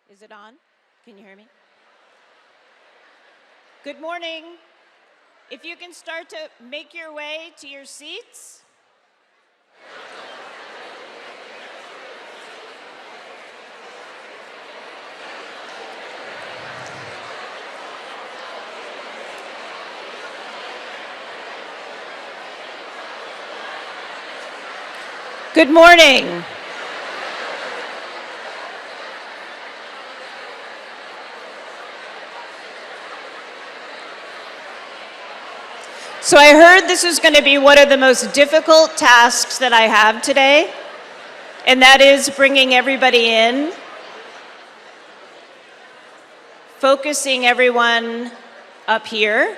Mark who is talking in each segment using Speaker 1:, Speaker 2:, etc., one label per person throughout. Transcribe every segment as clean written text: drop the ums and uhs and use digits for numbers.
Speaker 1: Is it on? Can you hear me? Good morning. If you can start to make your way to your seats. Good morning. So I heard this was going to be one of the most difficult tasks that I have today, and that is bringing everybody in, focusing everyone up here.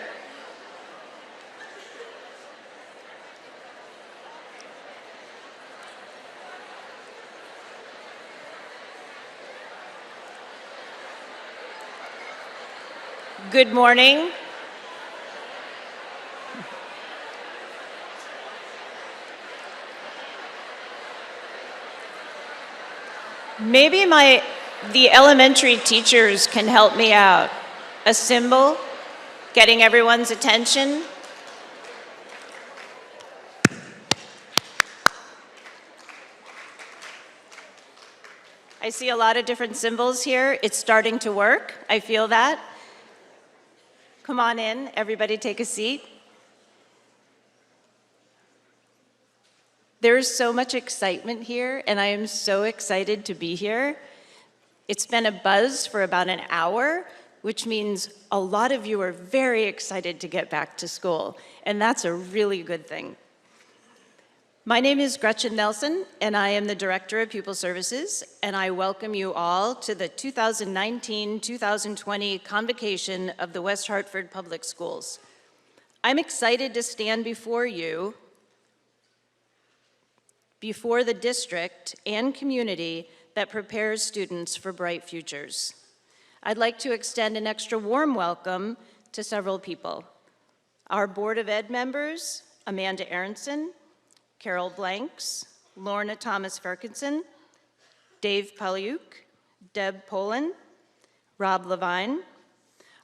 Speaker 1: Good morning. Maybe the elementary teachers can help me out. A symbol, getting everyone's attention. I see a lot of different symbols here. It's starting to work. I feel that. Come on in, everybody take a seat. There's so much excitement here, and I am so excited to be here. It's been a buzz for about an hour, which means a lot of you are very excited to get back to school, and that's a really good thing. My name is Gretchen Nelson, and I am the Director of Pupil Services, and I welcome you all to the 2019-2020 Convocation of the West Hartford Public Schools. I'm excited to stand before you, before the district and community that prepares students for bright futures. I'd like to extend an extra warm welcome to several people. Our Board of Ed members, Amanda Aronson, Carol Blanks, Lorna Thomas-Ferguson, Dave Palyuk, Deb Poland, Rob Levine,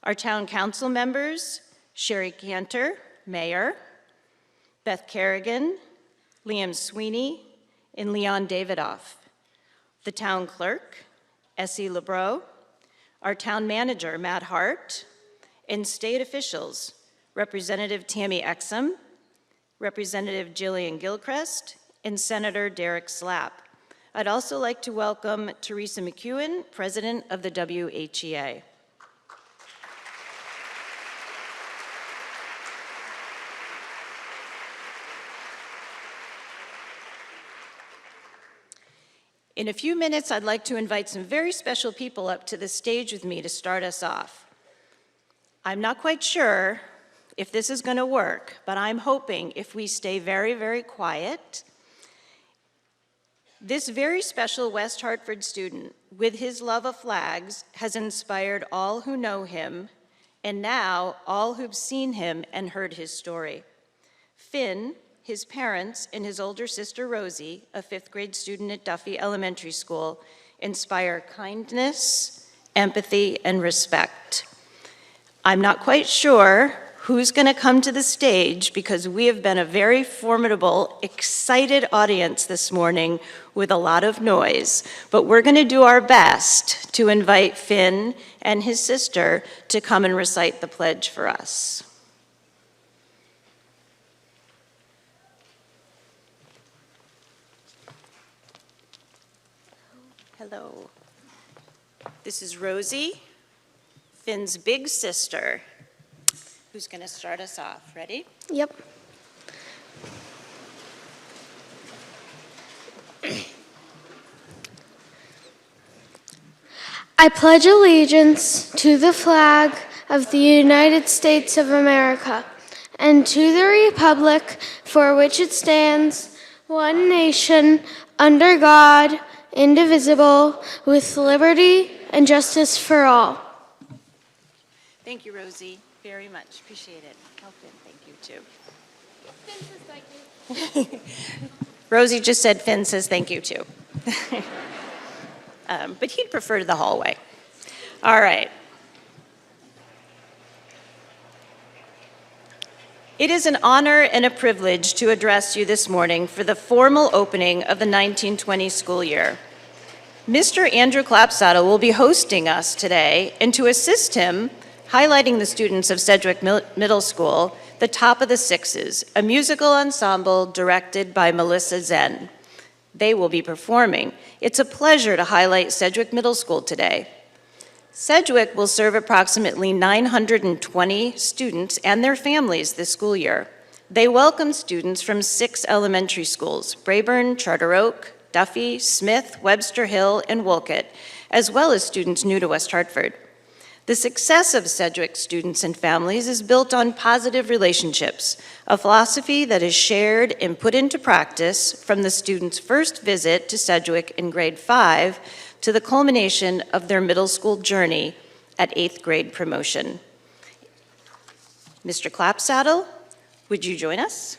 Speaker 1: our town council members, Sherry Cantor, Mayor, Beth Kerrigan, Liam Sweeney, and Leon Davidoff, the town clerk, Essie LeBreau, our town manager, Matt Hart, and state officials, Representative Tammy Exum, Representative Jillian Gilchrist, and Senator Derek Slapp. I'd also like to welcome Teresa McEwen, President of the WHEA. In a few minutes, I'd like to invite some very special people up to the stage with me to start us off. I'm not quite sure if this is going to work, but I'm hoping if we stay very, very quiet. This very special West Hartford student, with his love of flags, has inspired all who know him, and now all who've seen him and heard his story. Finn, his parents, and his older sister Rosie, a fifth grade student at Duffy Elementary School, inspire kindness, empathy, and respect. I'm not quite sure who's going to come to the stage because we have been a very formidable, excited audience this morning with a lot of noise, but we're going to do our best to invite Finn and his sister to come and recite the pledge for us. Hello. This is Rosie, Finn's big sister, who's going to start us off. Ready?
Speaker 2: Yep. I pledge allegiance to the flag of the United States of America and to the republic for which it stands, one nation, under God, indivisible, with liberty and justice for all.
Speaker 1: Thank you, Rosie, very much. Appreciate it. Oh, Finn, thank you, too.
Speaker 2: Finn says thank you.
Speaker 1: Rosie just said Finn says thank you, too. But he'd prefer the hallway. All right. It is an honor and a privilege to address you this morning for the formal opening of the 1920 school year. Mr. Andrew Clapsaddle will be hosting us today, and to assist him, highlighting the students of Sedgwick Middle School, the Top of the Sixes, a musical ensemble directed by Melissa Zen. They will be performing. It's a pleasure to highlight Sedgwick Middle School today. Sedgwick will serve approximately 920 students and their families this school year. They welcome students from 6 elementary schools, Braeburn, Charter Oak, Duffy, Smith, Webster Hill, and Wolcott, as well as students new to West Hartford. The success of Sedgwick students and families is built on positive relationships, a philosophy that is shared and put into practice from the students' first visit to Sedgwick in grade 5 to the culmination of their middle school journey at 8th grade promotion. Mr. Clapsaddle, would you join us?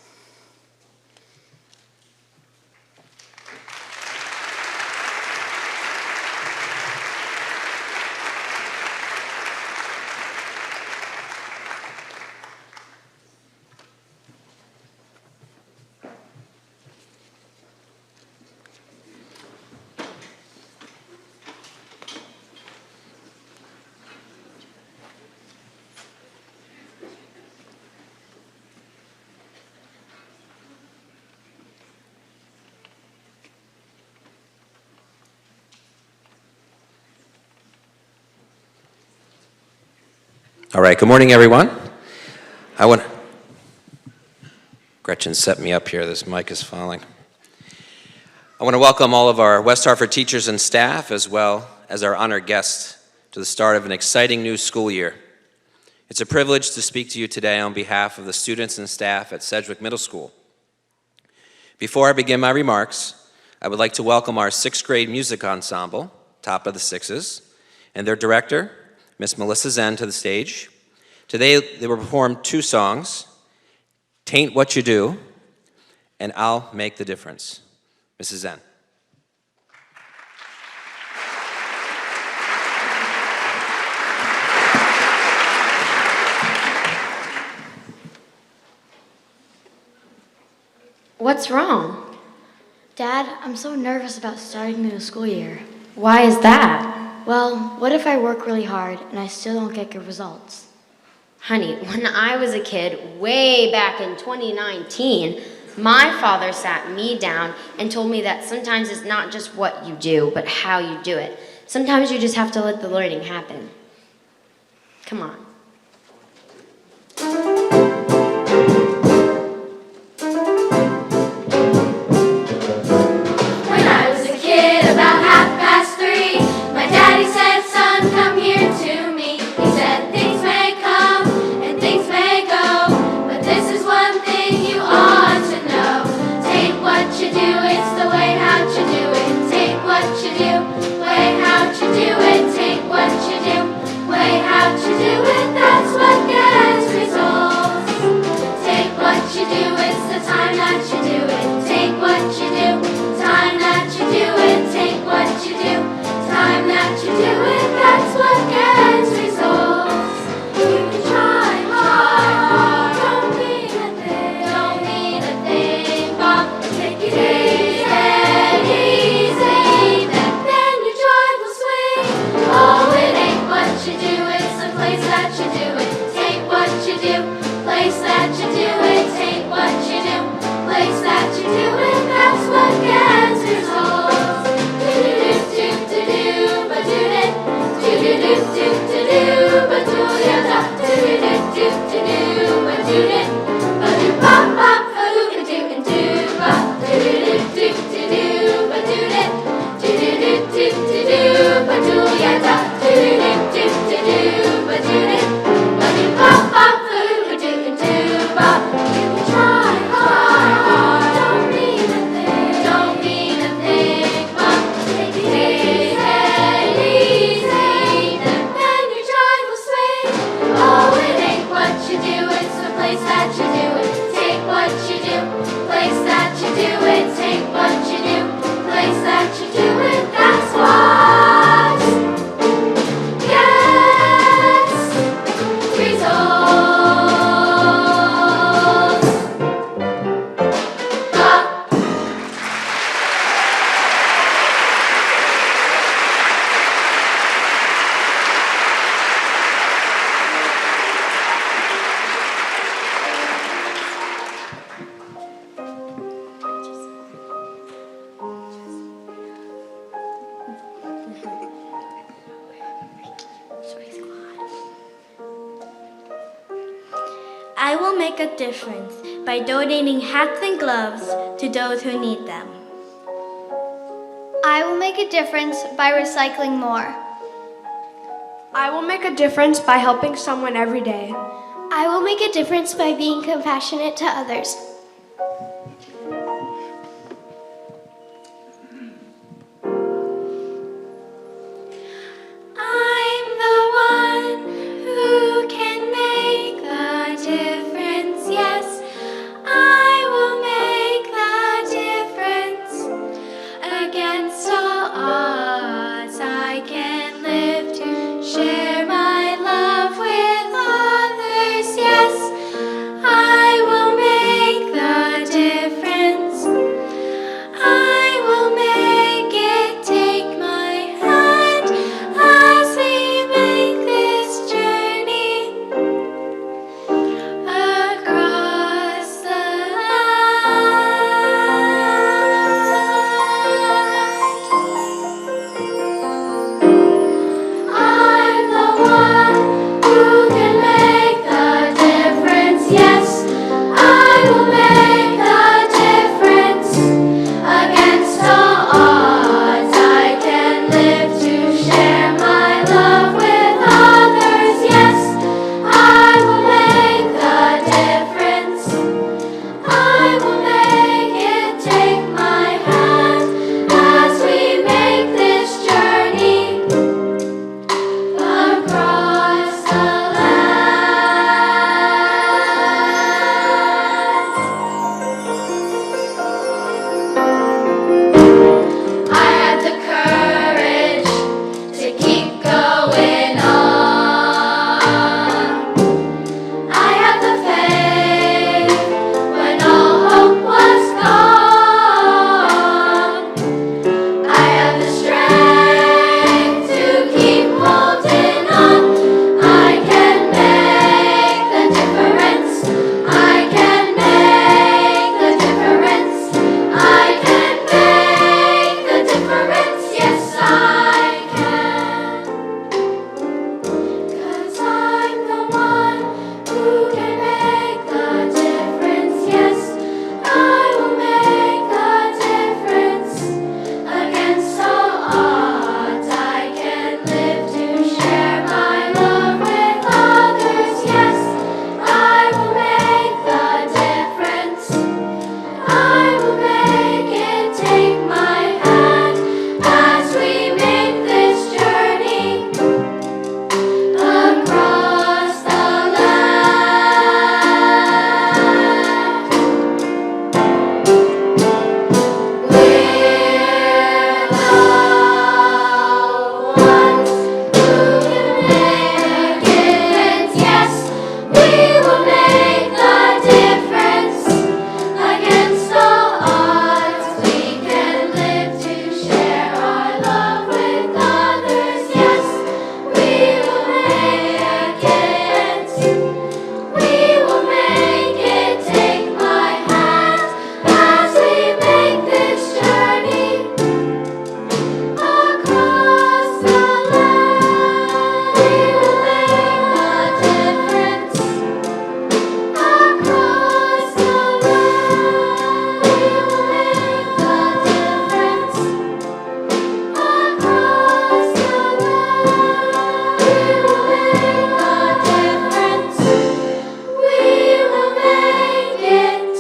Speaker 3: All right, good morning, everyone. Gretchen set me up here, this mic is falling. I want to welcome all of our West Hartford teachers and staff, as well as our honored guests, to the start of an exciting new school year. It's a privilege to speak to you today on behalf of the students and staff at Sedgwick Middle School. Before I begin my remarks, I would like to welcome our 6th grade music ensemble, Top of the Sixes, and their director, Miss Melissa Zen, to the stage. Today, they will perform 2 songs, Tain't What You Do, and I'll Make the Difference. Mrs. Zen.
Speaker 4: What's wrong?
Speaker 2: Dad, I'm so nervous about starting the new school year.
Speaker 4: Why is that?
Speaker 2: Well, what if I work really hard and I still don't get good results?
Speaker 4: Honey, when I was a kid, way back in 2019, my father sat me down and told me that sometimes it's not just what you do, but how you do it. Sometimes you just have to let the learning happen. Come on.
Speaker 5: When I was a kid, about 3:30, my daddy said, "Son, come here to me." He said, "Things may come and things may go, but this is one thing you ought to know. Take what you do, it's the way how you do it. Take what you do, way how you do it. Take what you do, way how you do it.
Speaker 6: I will make a difference by donating hats and gloves to those who need them.
Speaker 5: I will make a difference by recycling more.
Speaker 7: I will make a difference by helping someone every day.
Speaker 2: I will make a difference by being compassionate to others.
Speaker 5: I'm the one who can make the difference. Yes, I will make the difference. Against all odds, I can live to share my love with others. Yes, I will make the difference. I will make it. Take my hand as we make this journey across the land. I'm the one who can make the difference. Yes, I will make the difference. Against all odds, I can live to share my love with others. Yes, I will make the difference. I will make it. Take my hand as we make this journey across the land. I had the courage to keep going on. I had the faith when all hope was gone. I had the strength to keep holding on. I can make the difference. I can make the difference. I can make the difference. Yes, I can. 'Cause I'm the one who can make the difference. Yes, I will make the difference. Against all odds, I can live to share my love with others. Yes, I will make the difference. I will make it. Take my hand as we make this journey across the land. We're the ones who can make a difference. Yes, we will make the difference. Against all odds, we can live to share our love with others. Yes, we will make it. We will make it. Take my hand as we make this journey across the land. We will make the difference across the land. We will make the difference across the land. We will make the difference. We will make it.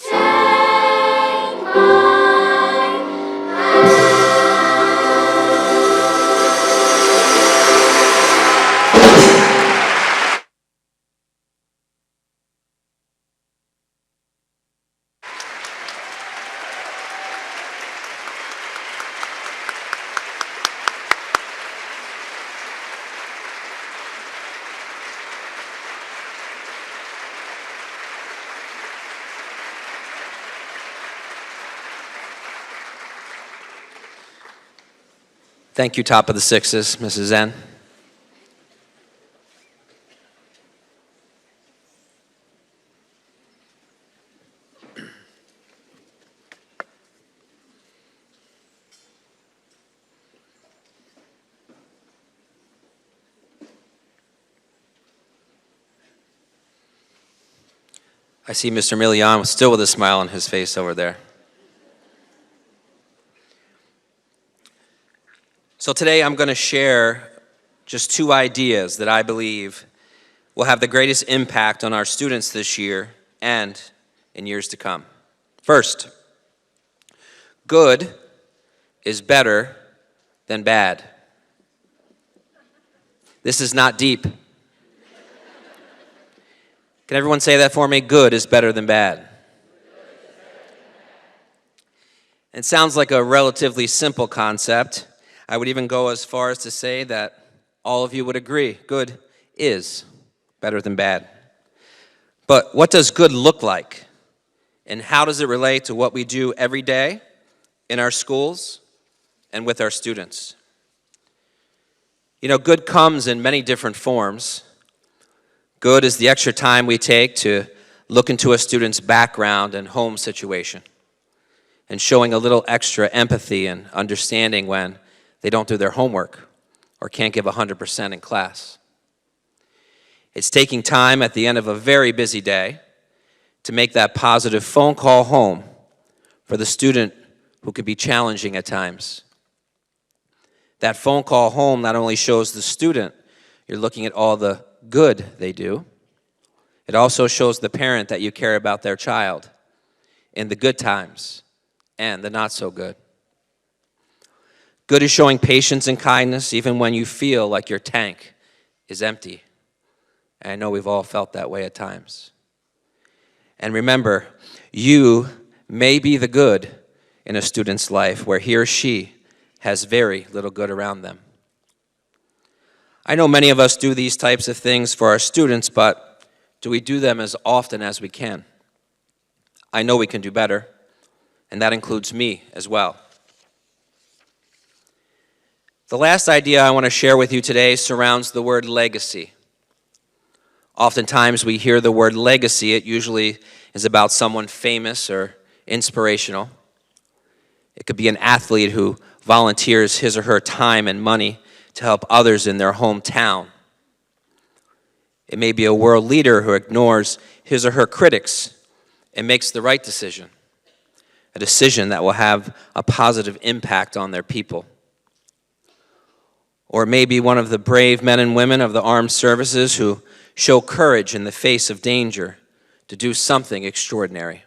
Speaker 5: Take my hand.
Speaker 3: Thank you, top of the sixes, Mrs. Zen. I see Mr. Milian still with a smile on his face over there. So today I'm going to share just 2 ideas that I believe will have the greatest impact on our students this year and in years to come. First, good is better than bad. This is not deep. Can everyone say that for me? Good is better than bad. It sounds like a relatively simple concept. I would even go as far as to say that all of you would agree, good is better than bad. But what does good look like? And how does it relate to what we do every day in our schools and with our students? You know, good comes in many different forms. Good is the extra time we take to look into a student's background and home situation and showing a little extra empathy and understanding when they don't do their homework or can't give 100% in class. It's taking time at the end of a very busy day to make that positive phone call home for the student who could be challenging at times. That phone call home not only shows the student you're looking at all the good they do, it also shows the parent that you care about their child in the good times and the not so good. Good is showing patience and kindness even when you feel like your tank is empty. And I know we've all felt that way at times. And remember, you may be the good in a student's life where he or she has very little good around them. I know many of us do these types of things for our students, but do we do them as often as we can? I know we can do better, and that includes me as well. The last idea I want to share with you today surrounds the word legacy. Oftentimes we hear the word legacy, it usually is about someone famous or inspirational. It could be an athlete who volunteers his or her time and money to help others in their hometown. It may be a world leader who ignores his or her critics and makes the right decision, a decision that will have a positive impact on their people. Or maybe one of the brave men and women of the armed services who show courage in the face of danger to do something extraordinary.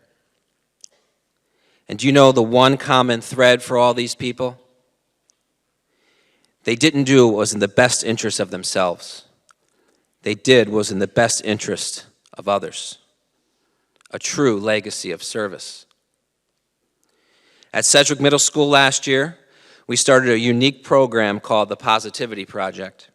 Speaker 3: And do you know the one common thread for all these people? They didn't do what was in the best interest of themselves. They did what was in the best interest of others. A true legacy of service. At Sedgwick Middle School last year, we started a unique program called the Positivity Project.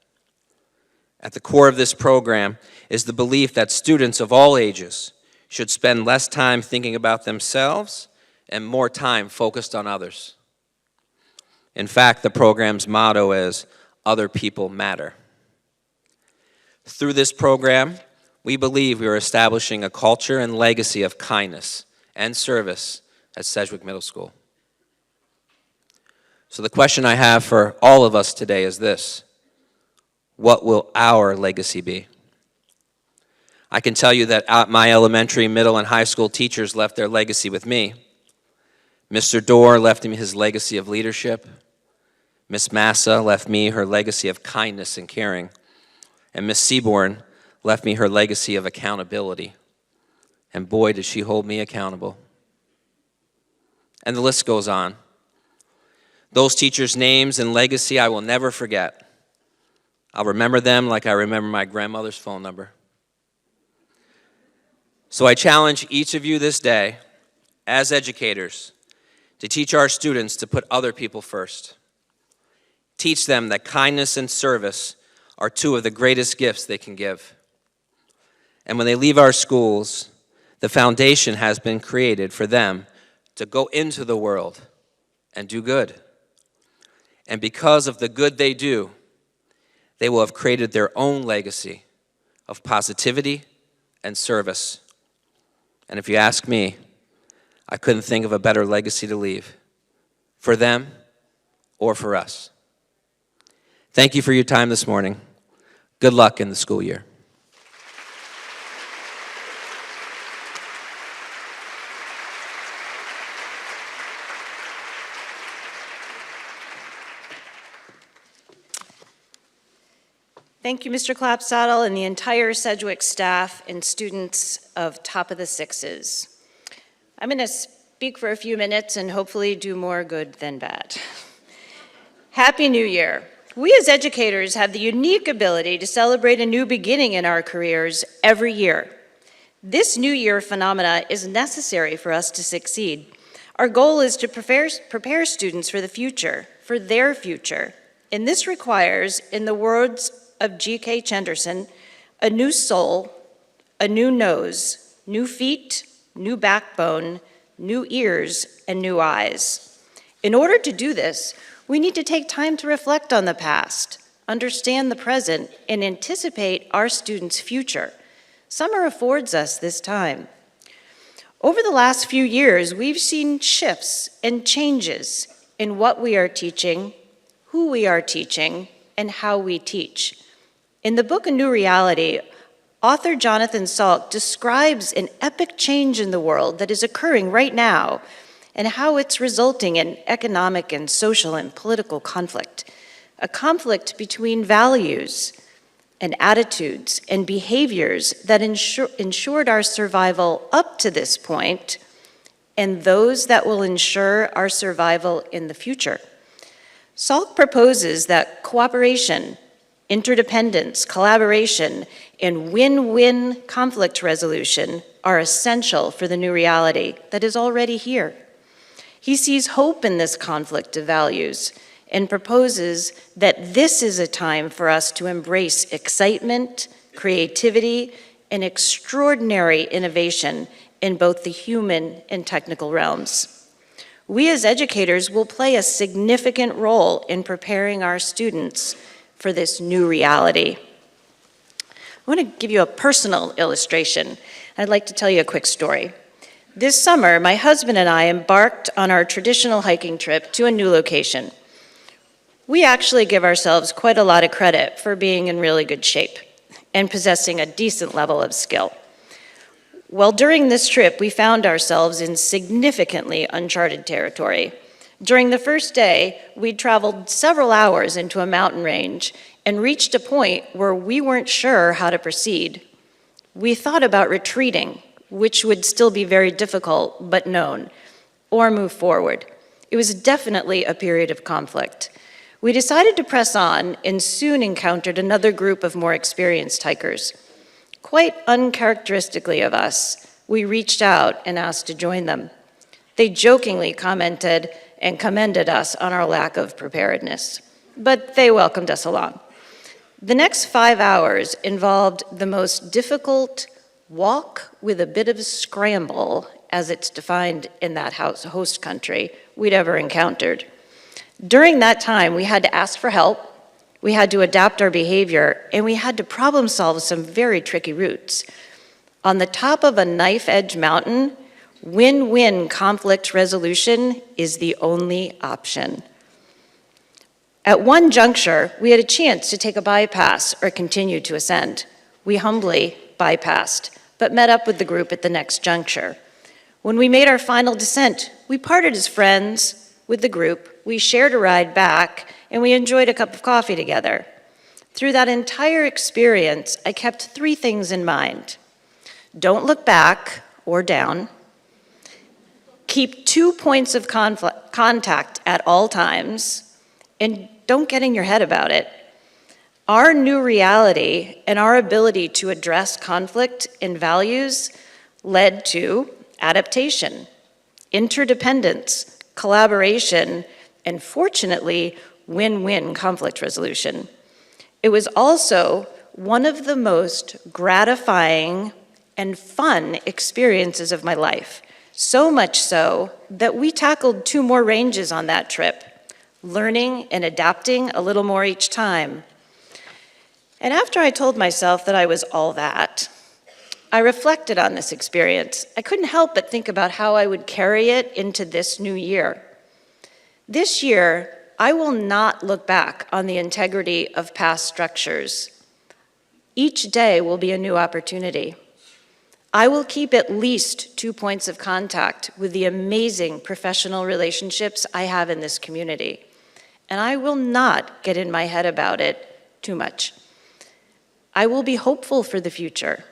Speaker 3: At the core of this program is the belief that students of all ages should spend less time thinking about themselves and more time focused on others. In fact, the program's motto is, "Other people matter." Through this program, we believe we are establishing a culture and legacy of kindness and service at Sedgwick Middle School. So the question I have for all of us today is this: what will our legacy be? I can tell you that my elementary, middle, and high school teachers left their legacy with me. Mr. Dorr left me his legacy of leadership. Miss Massa left me her legacy of kindness and caring. And Miss Seaborn left me her legacy of accountability. And boy, did she hold me accountable. And the list goes on. Those teachers' names and legacy I will never forget. I'll remember them like I remember my grandmother's phone number. So I challenge each of you this day, as educators, to teach our students to put other people first. Teach them that kindness and service are 2 of the greatest gifts they can give. And when they leave our schools, the foundation has been created for them to go into the world and do good. And because of the good they do, they will have created their own legacy of positivity and service. And if you ask me, I couldn't think of a better legacy to leave for them or for us. Thank you for your time this morning. . Good luck in the school year.
Speaker 1: Thank you, Mr. Clapsaddle, and the entire Sedgwick staff and students of Top of the Sixes. I'm going to speak for a few minutes and hopefully do more good than bad. Happy New Year. We as educators have the unique ability to celebrate a new beginning in our careers every year. This New Year phenomena is necessary for us to succeed. Our goal is to prepare students for the future, for their future. And this requires, in the words of G.K. Chenderson, a new soul, a new nose, new feet, new backbone, new ears, and new eyes. In order to do this, we need to take time to reflect on the past, understand the present, and anticipate our students' future. Summer affords us this time. Over the last few years, we've seen shifts and changes in what we are teaching, who we are teaching, and how we teach. In the book A New Reality, author Jonathan Salk describes an epic change in the world that is occurring right now and how it's resulting in economic and social and political conflict, a conflict between values and attitudes and behaviors that ensured our survival up to this point and those that will ensure our survival in the future. Salk proposes that cooperation, interdependence, collaboration, and win-win conflict resolution are essential for the new reality that is already here. He sees hope in this conflict of values and proposes that this is a time for us to embrace excitement, creativity, and extraordinary innovation in both the human and technical realms. We as educators will play a significant role in preparing our students for this new reality. I want to give you a personal illustration. I'd like to tell you a quick story. This summer, my husband and I embarked on our traditional hiking trip to a new location. We actually give ourselves quite a lot of credit for being in really good shape and possessing a decent level of skill. Well, during this trip, we found ourselves in significantly uncharted territory. During the first day, we traveled several hours into a mountain range and reached a point where we weren't sure how to proceed. We thought about retreating, which would still be very difficult but known, or move forward. It was definitely a period of conflict. We decided to press on and soon encountered another group of more experienced hikers. Quite uncharacteristically of us, we reached out and asked to join them. They jokingly commented and commended us on our lack of preparedness, but they welcomed us along. The next 5 hours involved the most difficult walk with a bit of a scramble, as it's defined in that host country, we'd ever encountered. During that time, we had to ask for help, we had to adapt our behavior, and we had to problem solve some very tricky routes. On the top of a knife-edge mountain, win-win conflict resolution is the only option. At one juncture, we had a chance to take a bypass or continue to ascend. We humbly bypassed, but met up with the group at the next juncture. When we made our final descent, we parted as friends with the group, we shared a ride back, and we enjoyed a cup of coffee together. Through that entire experience, I kept 3 things in mind. Don't look back or down. Keep 2 points of contact at all times, and don't get in your head about it. Our new reality and our ability to address conflict and values led to adaptation, interdependence, collaboration, and fortunately, win-win conflict resolution. It was also one of the most gratifying and fun experiences of my life. So much so that we tackled 2 more ranges on that trip, learning and adapting a little more each time. And after I told myself that I was all that, I reflected on this experience. I couldn't help but think about how I would carry it into this new year. This year, I will not look back on the integrity of past structures. Each day will be a new opportunity. I will keep at least 2 points of contact with the amazing professional relationships I have in this community, and I will not get in my head about it too much. I will be hopeful for the future.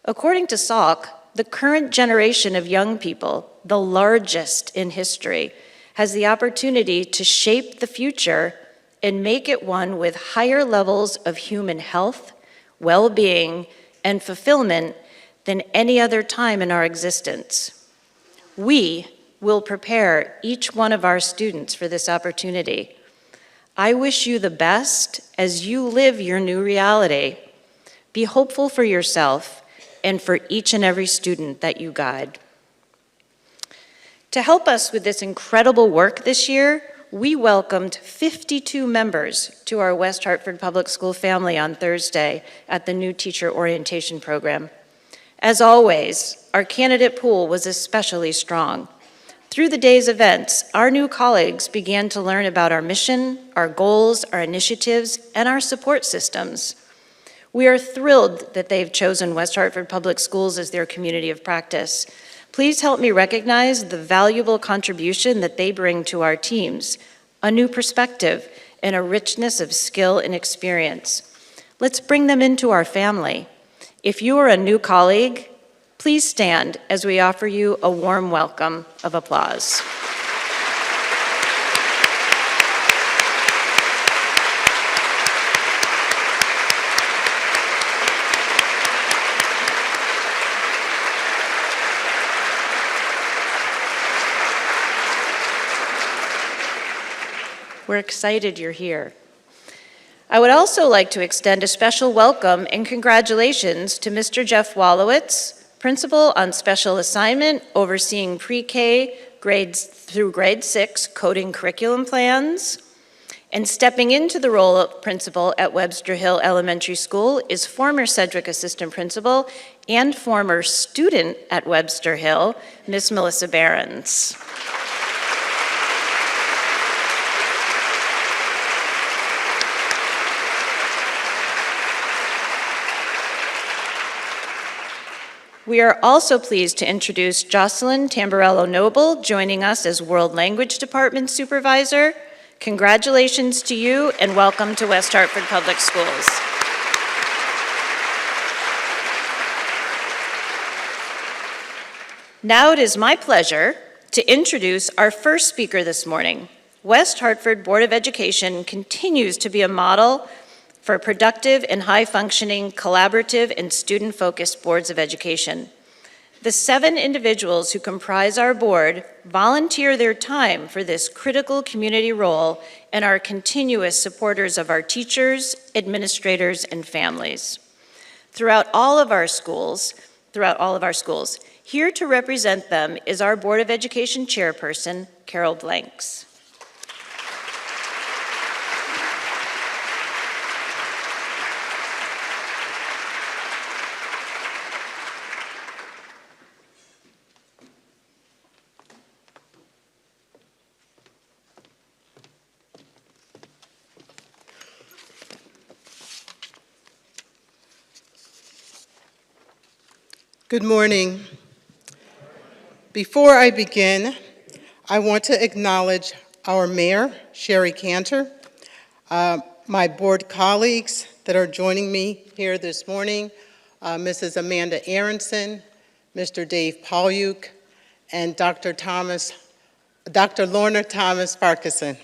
Speaker 1: According to Salk, the current generation of young people, the largest in history, has the opportunity to shape the future and make it one with higher levels of human health, well-being, and fulfillment than any other time in our existence. We will prepare each one of our students for this opportunity. I wish you the best as you live your new reality. Be hopeful for yourself and for each and every student that you guide. To help us with this incredible work this year, we welcomed 52 members to our West Hartford Public School family on Thursday at the new teacher orientation program. As always, our candidate pool was especially strong. Through the day's events, our new colleagues began to learn about our mission, our goals, our initiatives, and our support systems. We are thrilled that they've chosen West Hartford Public Schools as their community of practice. Please help me recognize the valuable contribution that they bring to our teams, a new perspective and a richness of skill and experience. Let's bring them into our family. If you are a new colleague, please stand as we offer you a warm welcome of applause. We're excited you're here. I would also like to extend a special welcome and congratulations to Mr. Jeff Wallowitz, Principal on Special Assignment, overseeing pre-K grades through grade 6 coding curriculum plans. And stepping into the role of principal at Webster Hill Elementary School is former Sedgwick Assistant Principal and former student at Webster Hill, Miss Melissa Behrens. We are also pleased to introduce Jocelyn Tamburello-Noble, joining us as World Language Department Supervisor. Congratulations to you and welcome to West Hartford Public Schools. Now it is my pleasure to introduce our first speaker this morning. West Hartford Board of Education continues to be a model for productive and high-functioning, collaborative, and student-focused boards of education. The 7 individuals who comprise our board volunteer their time for this critical community role and are continuous supporters of our teachers, administrators, and families. Throughout all of our schools, here to represent them is our Board of Education chairperson, Carol Blanks.
Speaker 8: Good morning. Before I begin, I want to acknowledge our mayor, Sherry Cantor, my board colleagues that are joining me here this morning, Mrs. Amanda Aronson, Mr. Dave Pauluk, and Dr. Lorna Thomas Farquharson.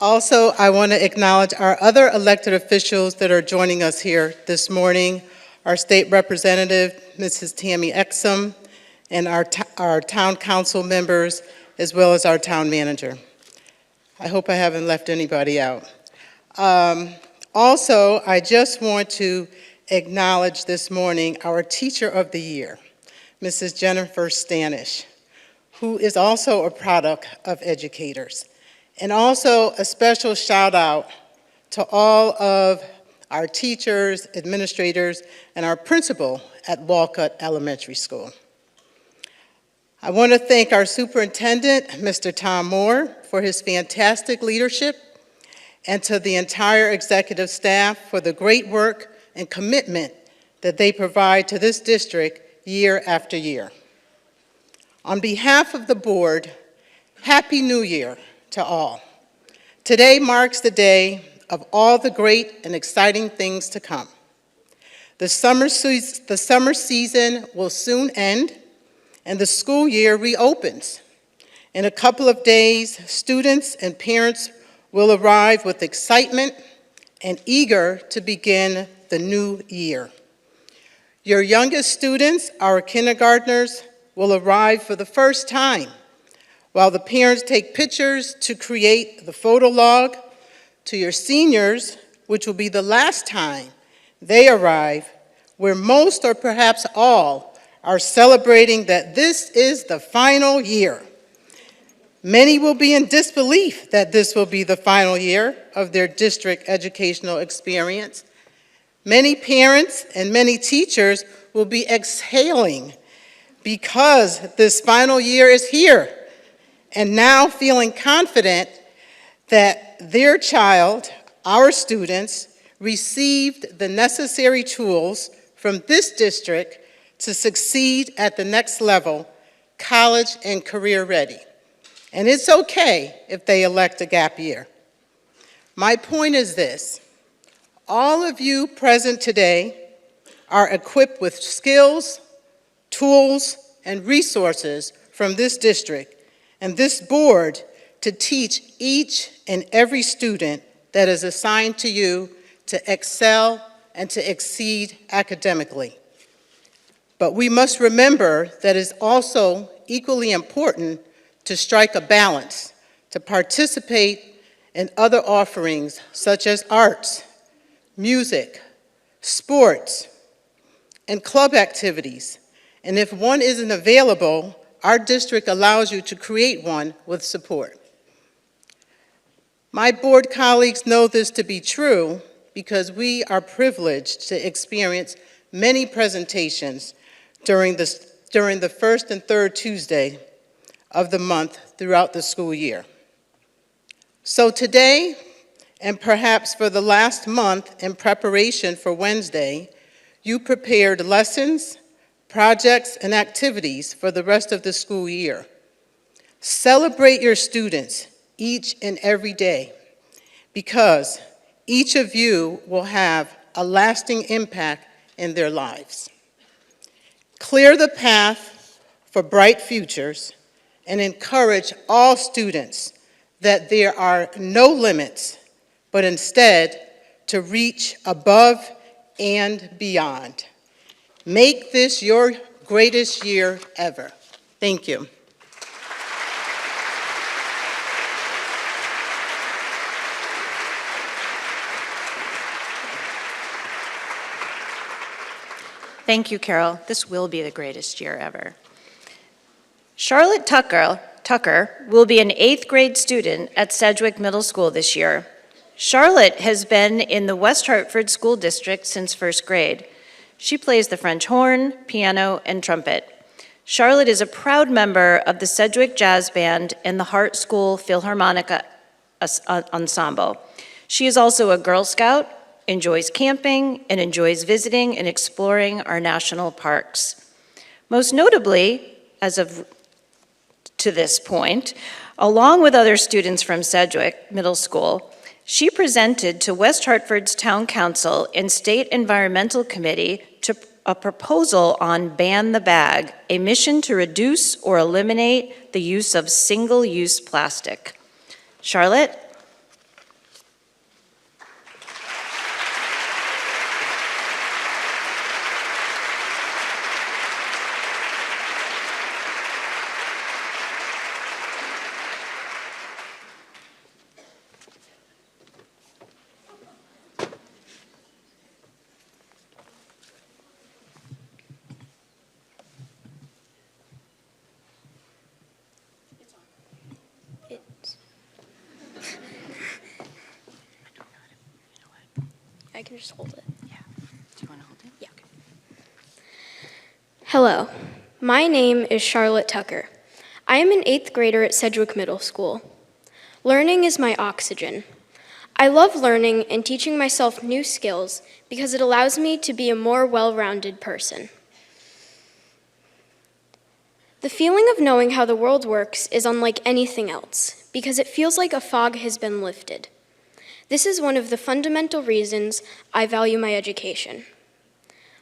Speaker 8: Also, I want to acknowledge our other elected officials that are joining us here this morning, our state representative, Mrs. Tammy Exum, and our town council members, as well as our town manager. I hope I haven't left anybody out. Also, I just want to acknowledge this morning our Teacher of the Year, Mrs. Jennifer Stanish, who is also a product of educators. And also a special shout out to all of our teachers, administrators, and our principal at Walcott Elementary School. I want to thank our superintendent, Mr. Tom Moore, for his fantastic leadership, and to the entire executive staff for the great work and commitment that they provide to this district year after year. On behalf of the board, Happy New Year to all. Today marks the day of all the great and exciting things to come. The summer season will soon end, and the school year reopens. In a couple of days, students and parents will arrive with excitement and eager to begin the new year. Your youngest students, our kindergartners, will arrive for the first time, while the parents take pictures to create the photo log. To your seniors, which will be the last time they arrive, where most or perhaps all are celebrating that this is the final year. Many will be in disbelief that this will be the final year of their district educational experience. Many parents and many teachers will be exhaling because this final year is here, and now feeling confident that their child, our students, received the necessary tools from this district to succeed at the next level, college and career ready. And it's okay if they elect a gap year. My point is this: all of you present today are equipped with skills, tools, and resources from this district and this board to teach each and every student that is assigned to you to excel and to exceed academically. But we must remember that it's also equally important to strike a balance, to participate in other offerings such as arts, music, sports, and club activities. And if one isn't available, our district allows you to create one with support. My board colleagues know this to be true because we are privileged to experience many presentations during the first and third Tuesday of the month throughout the school year. So today, and perhaps for the last month in preparation for Wednesday, you prepared lessons, projects, and activities for the rest of the school year. Celebrate your students each and every day, because each of you will have a lasting impact in their lives. Clear the path for bright futures and encourage all students that there are no limits, but instead to reach above and beyond. Make this your greatest year ever. Thank you.
Speaker 1: Thank you, Carol. This will be the greatest year ever. Charlotte Tucker will be an 8th grade student at Sedgwick Middle School this year. Charlotte has been in the West Hartford School District since 1st grade. She plays the French horn, piano, and trumpet. Charlotte is a proud member of the Sedgwick Jazz Band and the Hart School Philharmonic Ensemble. She is also a Girl Scout, enjoys camping, and enjoys visiting and exploring our national parks. Most notably, to this point, along with other students from Sedgwick Middle School, she presented to West Hartford's Town Council and State Environmental Committee a proposal on Ban the Bag, a mission to reduce or eliminate the use of single-use plastic. Charlotte?
Speaker 6: I can just hold it.
Speaker 1: Yeah. Do you want to hold it?
Speaker 6: Yeah. Hello, my name is Charlotte Tucker. I am an 8th grader at Sedgwick Middle School. Learning is my oxygen. I love learning and teaching myself new skills because it allows me to be a more well-rounded person. The feeling of knowing how the world works is unlike anything else because it feels like a fog has been lifted. This is one of the fundamental reasons I value my education.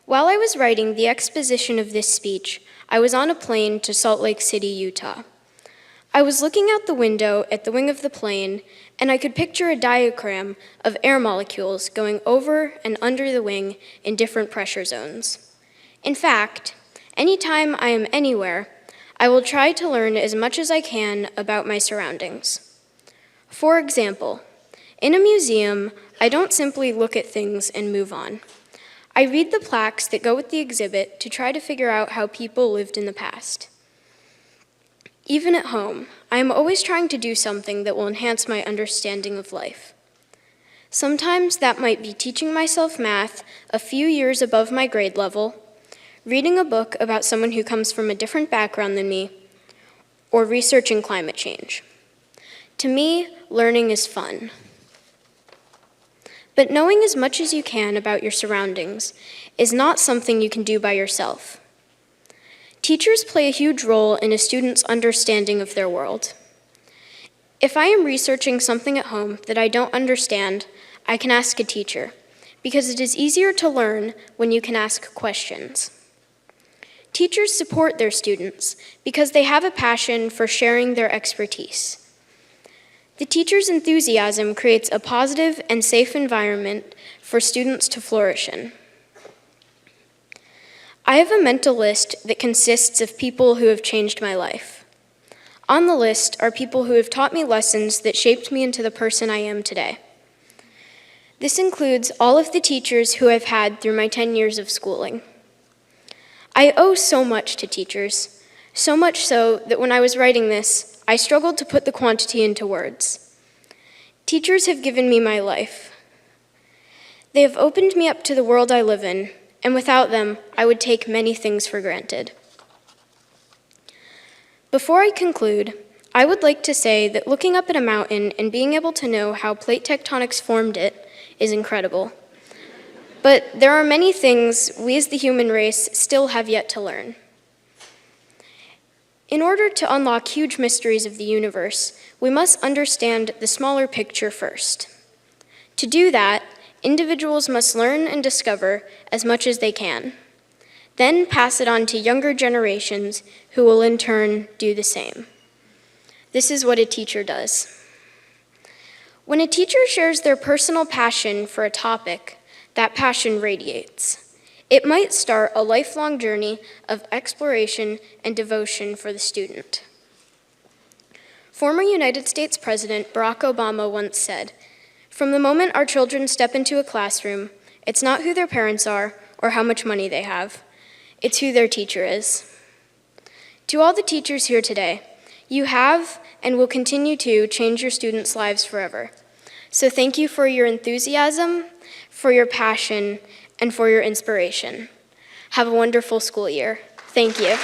Speaker 6: While I was writing the exposition of this speech, I was on a plane to Salt Lake City, Utah. I was looking out the window at the wing of the plane, and I could picture a diagram of air molecules going over and under the wing in different pressure zones. In fact, anytime I am anywhere, I will try to learn as much as I can about my surroundings. For example, in a museum, I don't simply look at things and move on. I read the plaques that go with the exhibit to try to figure out how people lived in the past. Even at home, I am always trying to do something that will enhance my understanding of life. Sometimes that might be teaching myself math a few years above my grade level, reading a book about someone who comes from a different background than me, or researching climate change. To me, learning is fun. But knowing as much as you can about your surroundings is not something you can do by yourself. Teachers play a huge role in a student's understanding of their world. If I am researching something at home that I don't understand, I can ask a teacher, because it is easier to learn when you can ask questions. Teachers support their students because they have a passion for sharing their expertise. The teacher's enthusiasm creates a positive and safe environment for students to flourish in. I have a mental list that consists of people who have changed my life. On the list are people who have taught me lessons that shaped me into the person I am today. This includes all of the teachers who I've had through my 10 years of schooling. I owe so much to teachers, so much so that when I was writing this, I struggled to put the quantity into words. Teachers have given me my life. They have opened me up to the world I live in, and without them, I would take many things for granted. Before I conclude, I would like to say that looking up at a mountain and being able to know how plate tectonics formed it is incredible. But there are many things we as the human race still have yet to learn. In order to unlock huge mysteries of the universe, we must understand the smaller picture first. To do that, individuals must learn and discover as much as they can, then pass it on to younger generations who will in turn do the same. This is what a teacher does. When a teacher shares their personal passion for a topic, that passion radiates. It might start a lifelong journey of exploration and devotion for the student. Former United States President Barack Obama once said, "From the moment our children step into a classroom, it's not who their parents are or how much money they have. It's who their teacher is." To all the teachers here today, you have and will continue to change your students' lives forever. So thank you for your enthusiasm, for your passion, and for your inspiration. Have a wonderful school year. Thank you.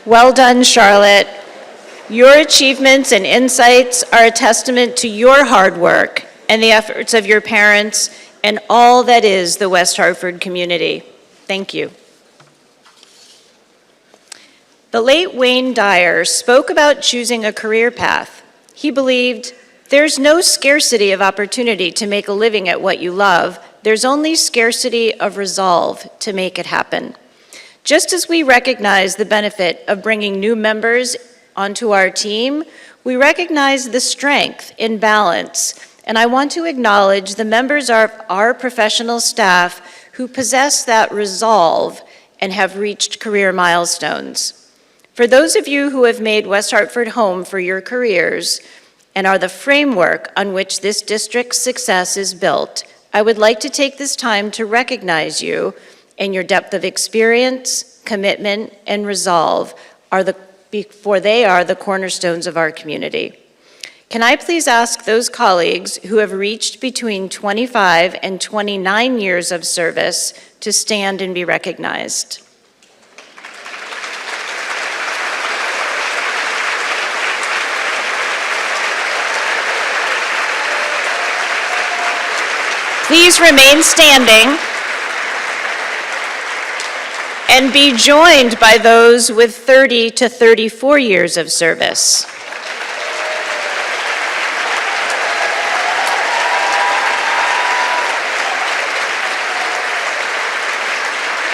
Speaker 1: Well done, Charlotte. Your achievements and insights are a testament to your hard work and the efforts of your parents and all that is the West Hartford community. Thank you. The late Wayne Dyer spoke about choosing a career path. He believed, "There's no scarcity of opportunity to make a living at what you love. There's only scarcity of resolve to make it happen." Just as we recognize the benefit of bringing new members onto our team, we recognize the strength in balance, and I want to acknowledge the members of our professional staff who possess that resolve and have reached career milestones. For those of you who have made West Hartford home for your careers and are the framework on which this district's success is built, I would like to take this time to recognize you, and your depth of experience, commitment, and resolve are the for they are the cornerstones of our community. Can I please ask those colleagues who have reached between 25 and 29 years of service to stand and be recognized? Please remain standing and be joined by those with 30 to 34 years of service.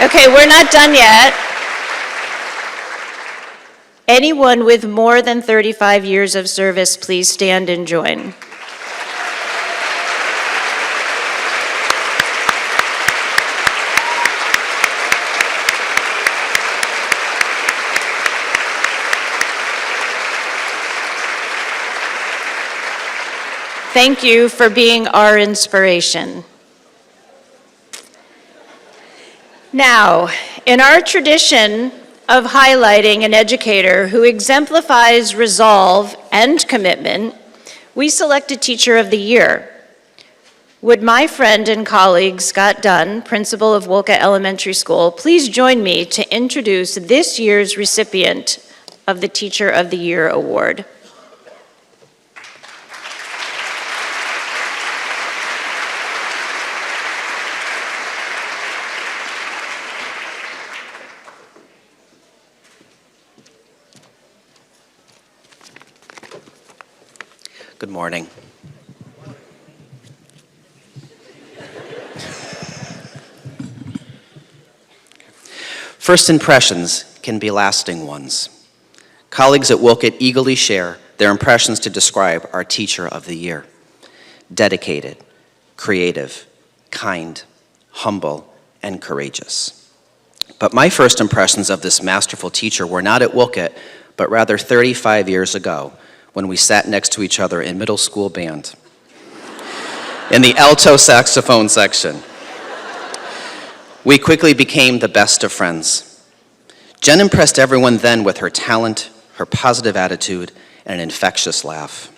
Speaker 1: Okay, we're not done yet. Anyone with more than 35 years of service, please stand and join. Thank you for being our inspiration. Now, in our tradition of highlighting an educator who exemplifies resolve and commitment, we select a Teacher of the Year. Would my friend and colleague Scott Dunn, principal of Wolcott Elementary School, please join me to introduce this year's recipient of the Teacher of the Year award.
Speaker 9: Good morning. First impressions can be lasting ones. Colleagues at Wolcott eagerly share their impressions to describe our Teacher of the Year. Dedicated, creative, kind, humble, and courageous. But my first impressions of this masterful teacher were not at Wolcott, but rather 35 years ago, when we sat next to each other in middle school band in the alto saxophone section. We quickly became the best of friends. Jen impressed everyone then with her talent, her positive attitude, and an infectious laugh.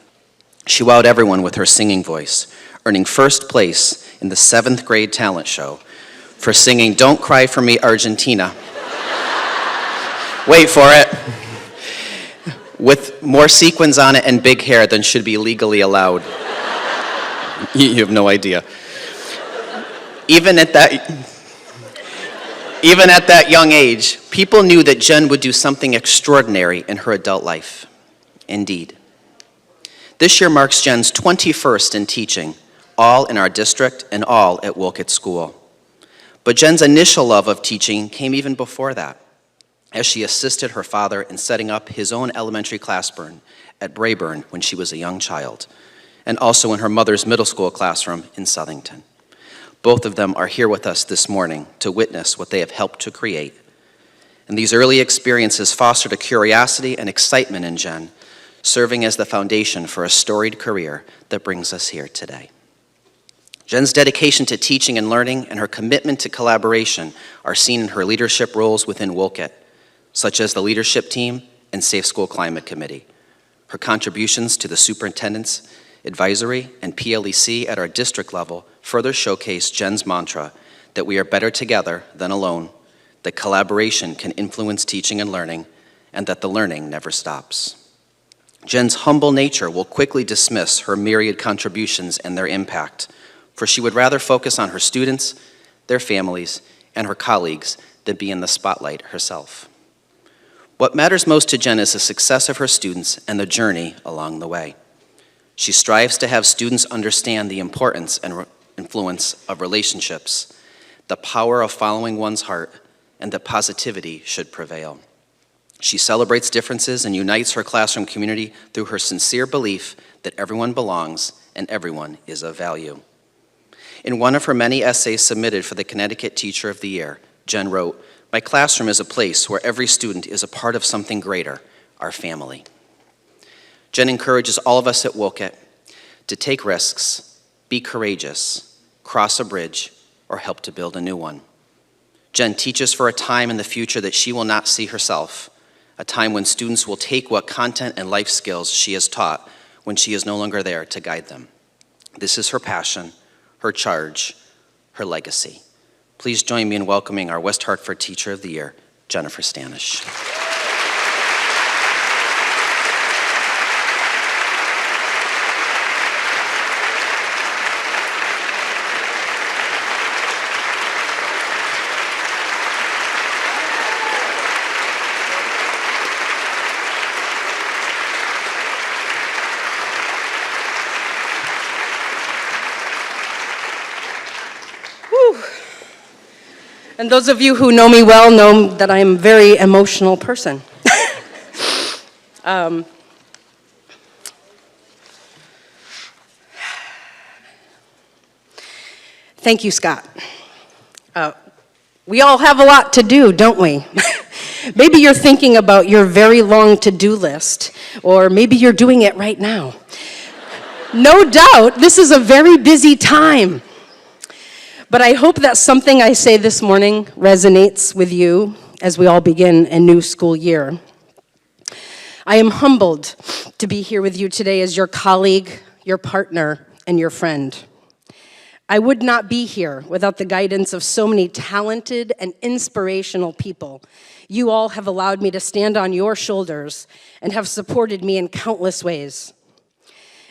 Speaker 9: She wowed everyone with her singing voice, earning first place in the 7th grade talent show for singing "Don't Cry for Me, Argentina." Wait for it. With more sequins on it and big hair than should be legally allowed. You have no idea. Even at that young age, people knew that Jen would do something extraordinary in her adult life. Indeed. This year marks Jen's 21st in teaching, all in our district and all at Wolcott School. But Jen's initial love of teaching came even before that, as she assisted her father in setting up his own elementary classroom at Brayburn when she was a young child, and also in her mother's middle school classroom in Southington. Both of them are here with us this morning to witness what they have helped to create. And these early experiences fostered a curiosity and excitement in Jen, serving as the foundation for a storied career that brings us here today. Jen's dedication to teaching and learning and her commitment to collaboration are seen in her leadership roles within Wolcott, such as the leadership team and Safe School Climate Committee. Her contributions to the superintendent's advisory and PLEC at our district level further showcase Jen's mantra that we are better together than alone, that collaboration can influence teaching and learning, and that the learning never stops. Jen's humble nature will quickly dismiss her myriad contributions and their impact, for she would rather focus on her students, their families, and her colleagues than be in the spotlight herself. What matters most to Jen is the success of her students and the journey along the way. She strives to have students understand the importance and influence of relationships, the power of following one's heart, and that positivity should prevail. She celebrates differences and unites her classroom community through her sincere belief that everyone belongs and everyone is of value. In one of her many essays submitted for the Connecticut Teacher of the Year, Jen wrote, "My classroom is a place where every student is a part of something greater, our family." Jen encourages all of us at Wolcott to take risks, be courageous, cross a bridge, or help to build a new one. Jen teaches for a time in the future that she will not see herself, a time when students will take what content and life skills she has taught when she is no longer there to guide them. This is her passion, her charge, her legacy. Please join me in welcoming our West Hartford Teacher of the Year, Jennifer Stanish.
Speaker 10: And those of you who know me well know that I'm a very emotional person. Thank you, Scott. We all have a lot to do, don't we? Maybe you're thinking about your very long to-do list, or maybe you're doing it right now. No doubt, this is a very busy time. But I hope that something I say this morning resonates with you as we all begin a new school year. I am humbled to be here with you today as your colleague, your partner, and your friend. I would not be here without the guidance of so many talented and inspirational people. You all have allowed me to stand on your shoulders and have supported me in countless ways.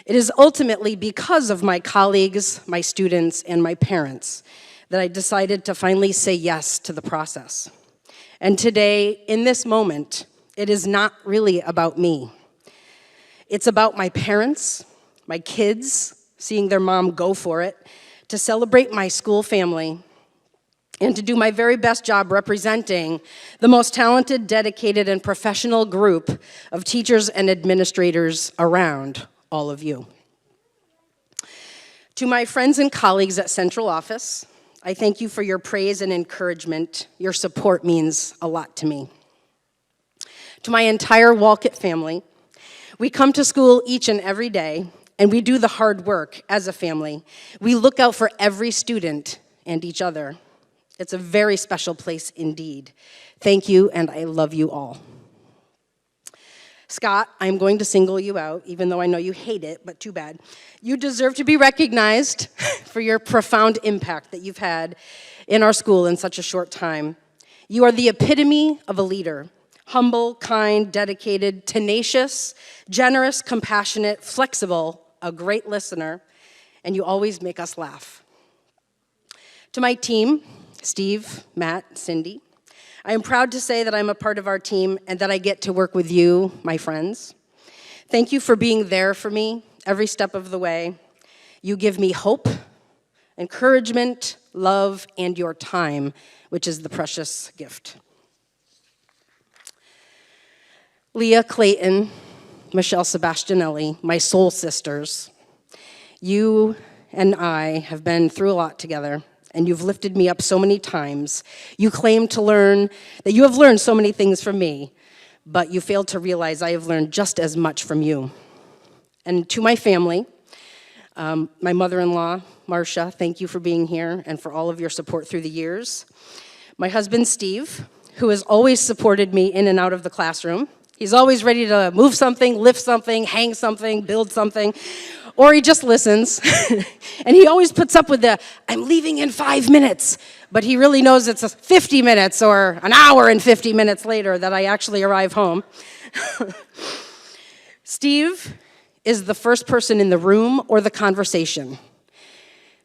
Speaker 10: It is ultimately because of my colleagues, my students, and my parents that I decided to finally say yes to the process. And today, in this moment, it is not really about me. It's about my parents, my kids, seeing their mom go for it, to celebrate my school family, and to do my very best job representing the most talented, dedicated, and professional group of teachers and administrators around all of you. To my friends and colleagues at Central Office, I thank you for your praise and encouragement. Your support means a lot to me. To my entire Wolcott family, we come to school each and every day, and we do the hard work as a family. We look out for every student and each other. It's a very special place indeed. Thank you, and I love you all. Scott, I'm going to single you out, even though I know you hate it, but too bad. You deserve to be recognized for your profound impact that you've had in our school in such a short time. You are the epitome of a leader, humble, kind, dedicated, tenacious, generous, compassionate, flexible, a great listener, and you always make us laugh. To my team, Steve, Matt, Cindy, I am proud to say that I'm a part of our team and that I get to work with you, my friends. Thank you for being there for me every step of the way. You give me hope, encouragement, love, and your time, which is the precious gift. Leah Clayton, Michelle Sebastianelli, my soul sisters, you and I have been through a lot together, and you've lifted me up so many times. You claim to learn, that you have learned so many things from me, but you failed to realize I have learned just as much from you. And to my family, my mother-in-law, Marcia, thank you for being here and for all of your support through the years. My husband, Steve, who has always supported me in and out of the classroom. He's always ready to move something, lift something, hang something, build something, or he just listens. And he always puts up with the, I'm leaving in 5 minutes, but he really knows it's 50 minutes or an hour and 50 minutes later that I actually arrive home. Steve is the first person in the room or the conversation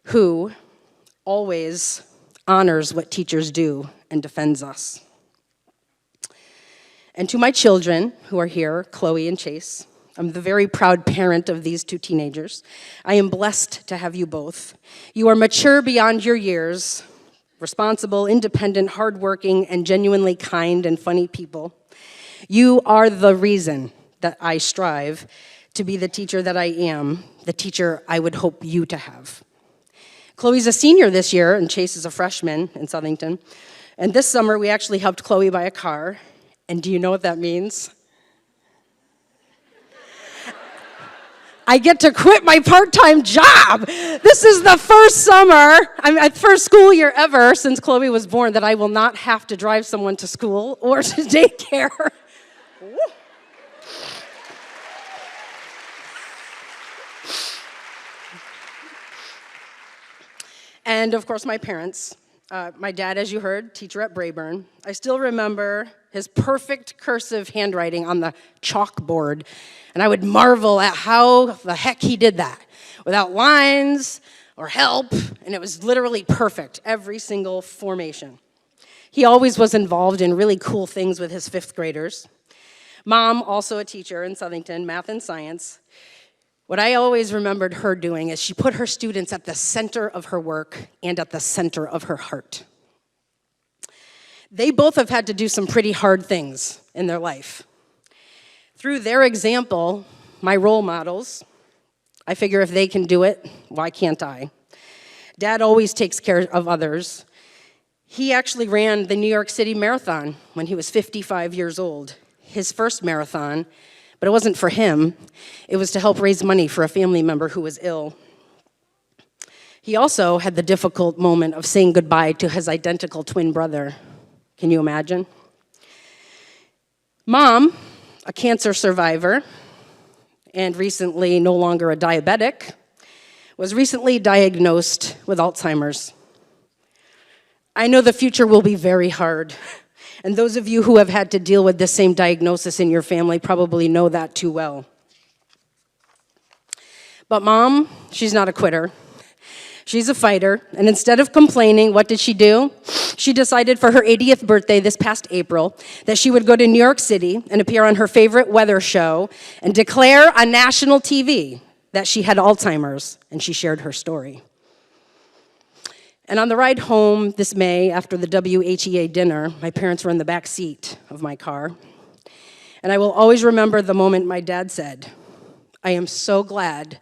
Speaker 10: who always honors what teachers do and defends us. And to my children who are here, Chloe and Chase, I'm the very proud parent of these two teenagers. I am blessed to have you both. You are mature beyond your years, responsible, independent, hardworking, and genuinely kind and funny people. You are the reason that I strive to be the teacher that I am, the teacher I would hope you to have. Chloe's a senior this year, and Chase is a freshman in Southington. And this summer, we actually helped Chloe buy a car. And do you know what that means? I get to quit my part-time job. This is the first summer, first school year ever since Chloe was born that I will not have to drive someone to school or to daycare. And of course, my parents. My dad, as you heard, teacher at Brayburn. I still remember his perfect cursive handwriting on the chalkboard, and I would marvel at how the heck he did that without lines or help, and it was literally perfect, every single formation. He always was involved in really cool things with his fifth graders. Mom, also a teacher in Southington, math and science. What I always remembered her doing is she put her students at the center of her work and at the center of her heart. They both have had to do some pretty hard things in their life. Through their example, my role models, I figure if they can do it, why can't I? Dad always takes care of others. He actually ran the New York City Marathon when he was 55 years old, his first marathon. But it wasn't for him. It was to help raise money for a family member who was ill. He also had the difficult moment of saying goodbye to his identical twin brother. Can you imagine? Mom, a cancer survivor, and recently no longer a diabetic, was recently diagnosed with Alzheimer's. I know the future will be very hard. And those of you who have had to deal with the same diagnosis in your family probably know that too well. But Mom, she's not a quitter. She's a fighter, and instead of complaining, what did she do? She decided for her 80th birthday this past April that she would go to New York City and appear on her favorite weather show and declare on national TV that she had Alzheimer's, and she shared her story. And on the ride home this May, after the WHEA dinner, my parents were in the back seat of my car. And I will always remember the moment my dad said, "I am so glad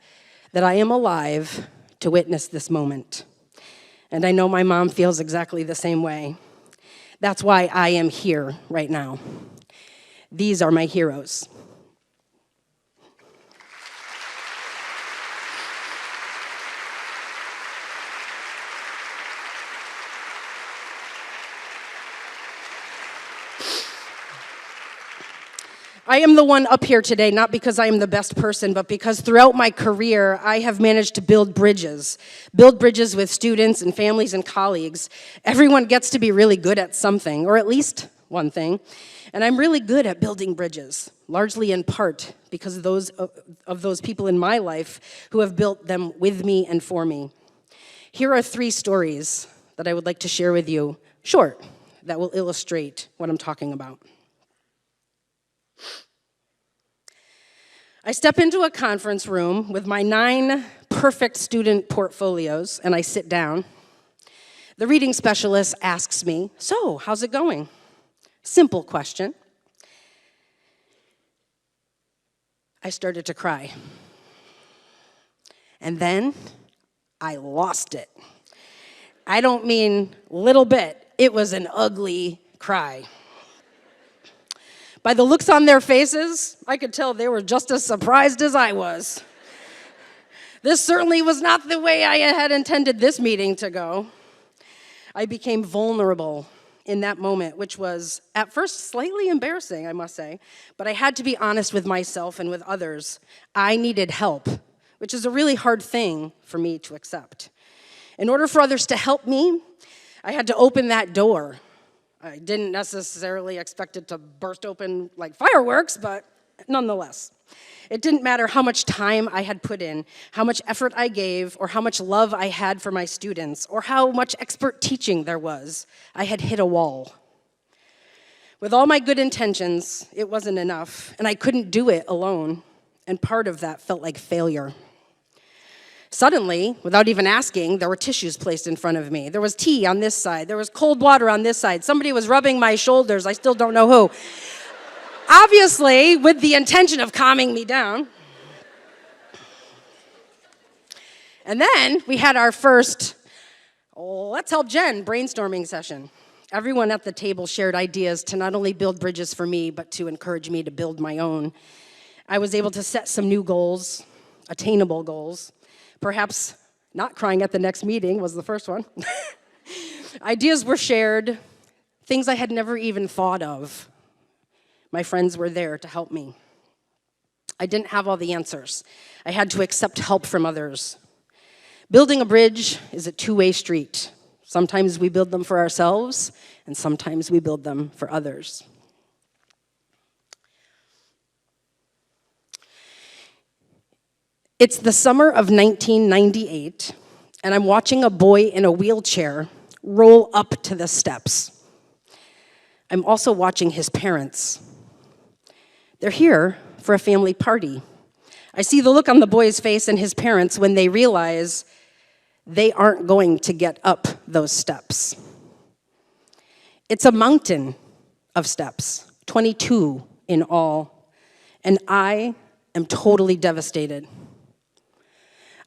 Speaker 10: that I am alive to witness this moment." And I know my mom feels exactly the same way. That's why I am here right now. These are my heroes. I am the one up here today, not because I am the best person, but because throughout my career, I have managed to build bridges with students and families and colleagues. Everyone gets to be really good at something, or at least one thing, and I'm really good at building bridges, largely in part because of those people in my life who have built them with me and for me. Here are 3 stories that I would like to share with you, short, that will illustrate what I'm talking about. I step into a conference room with my 9 perfect student portfolios, and I sit down. The reading specialist asks me, "So, how's it going?" Simple question. I started to cry. And then I lost it. I don't mean little bit. It was an ugly cry. By the looks on their faces, I could tell they were just as surprised as I was. This certainly was not the way I had intended this meeting to go. I became vulnerable in that moment, which was at first slightly embarrassing, I must say, but I had to be honest with myself and with others. I needed help, which is a really hard thing for me to accept. In order for others to help me, I had to open that door. I didn't necessarily expect it to burst open like fireworks, but nonetheless. It didn't matter how much time I had put in, how much effort I gave, or how much love I had for my students, or how much expert teaching there was. I had hit a wall. With all my good intentions, it wasn't enough, and I couldn't do it alone, and part of that felt like failure. Suddenly, without even asking, there were tissues placed in front of me. There was tea on this side. There was cold water on this side. Somebody was rubbing my shoulders. I still don't know who. Obviously, with the intention of calming me down. And then we had our first, let's help Jen brainstorming session. Everyone at the table shared ideas to not only build bridges for me, but to encourage me to build my own. I was able to set some new goals, attainable goals. Perhaps not crying at the next meeting was the first one. Ideas were shared, things I had never even thought of. My friends were there to help me. I didn't have all the answers. I had to accept help from others. Building a bridge is a two-way street. Sometimes we build them for ourselves, and sometimes we build them for others. It's the summer of 1998, and I'm watching a boy in a wheelchair roll up to the steps. I'm also watching his parents. They're here for a family party. I see the look on the boy's face and his parents when they realize they aren't going to get up those steps. It's a mountain of steps, 22 in all, and I am totally devastated.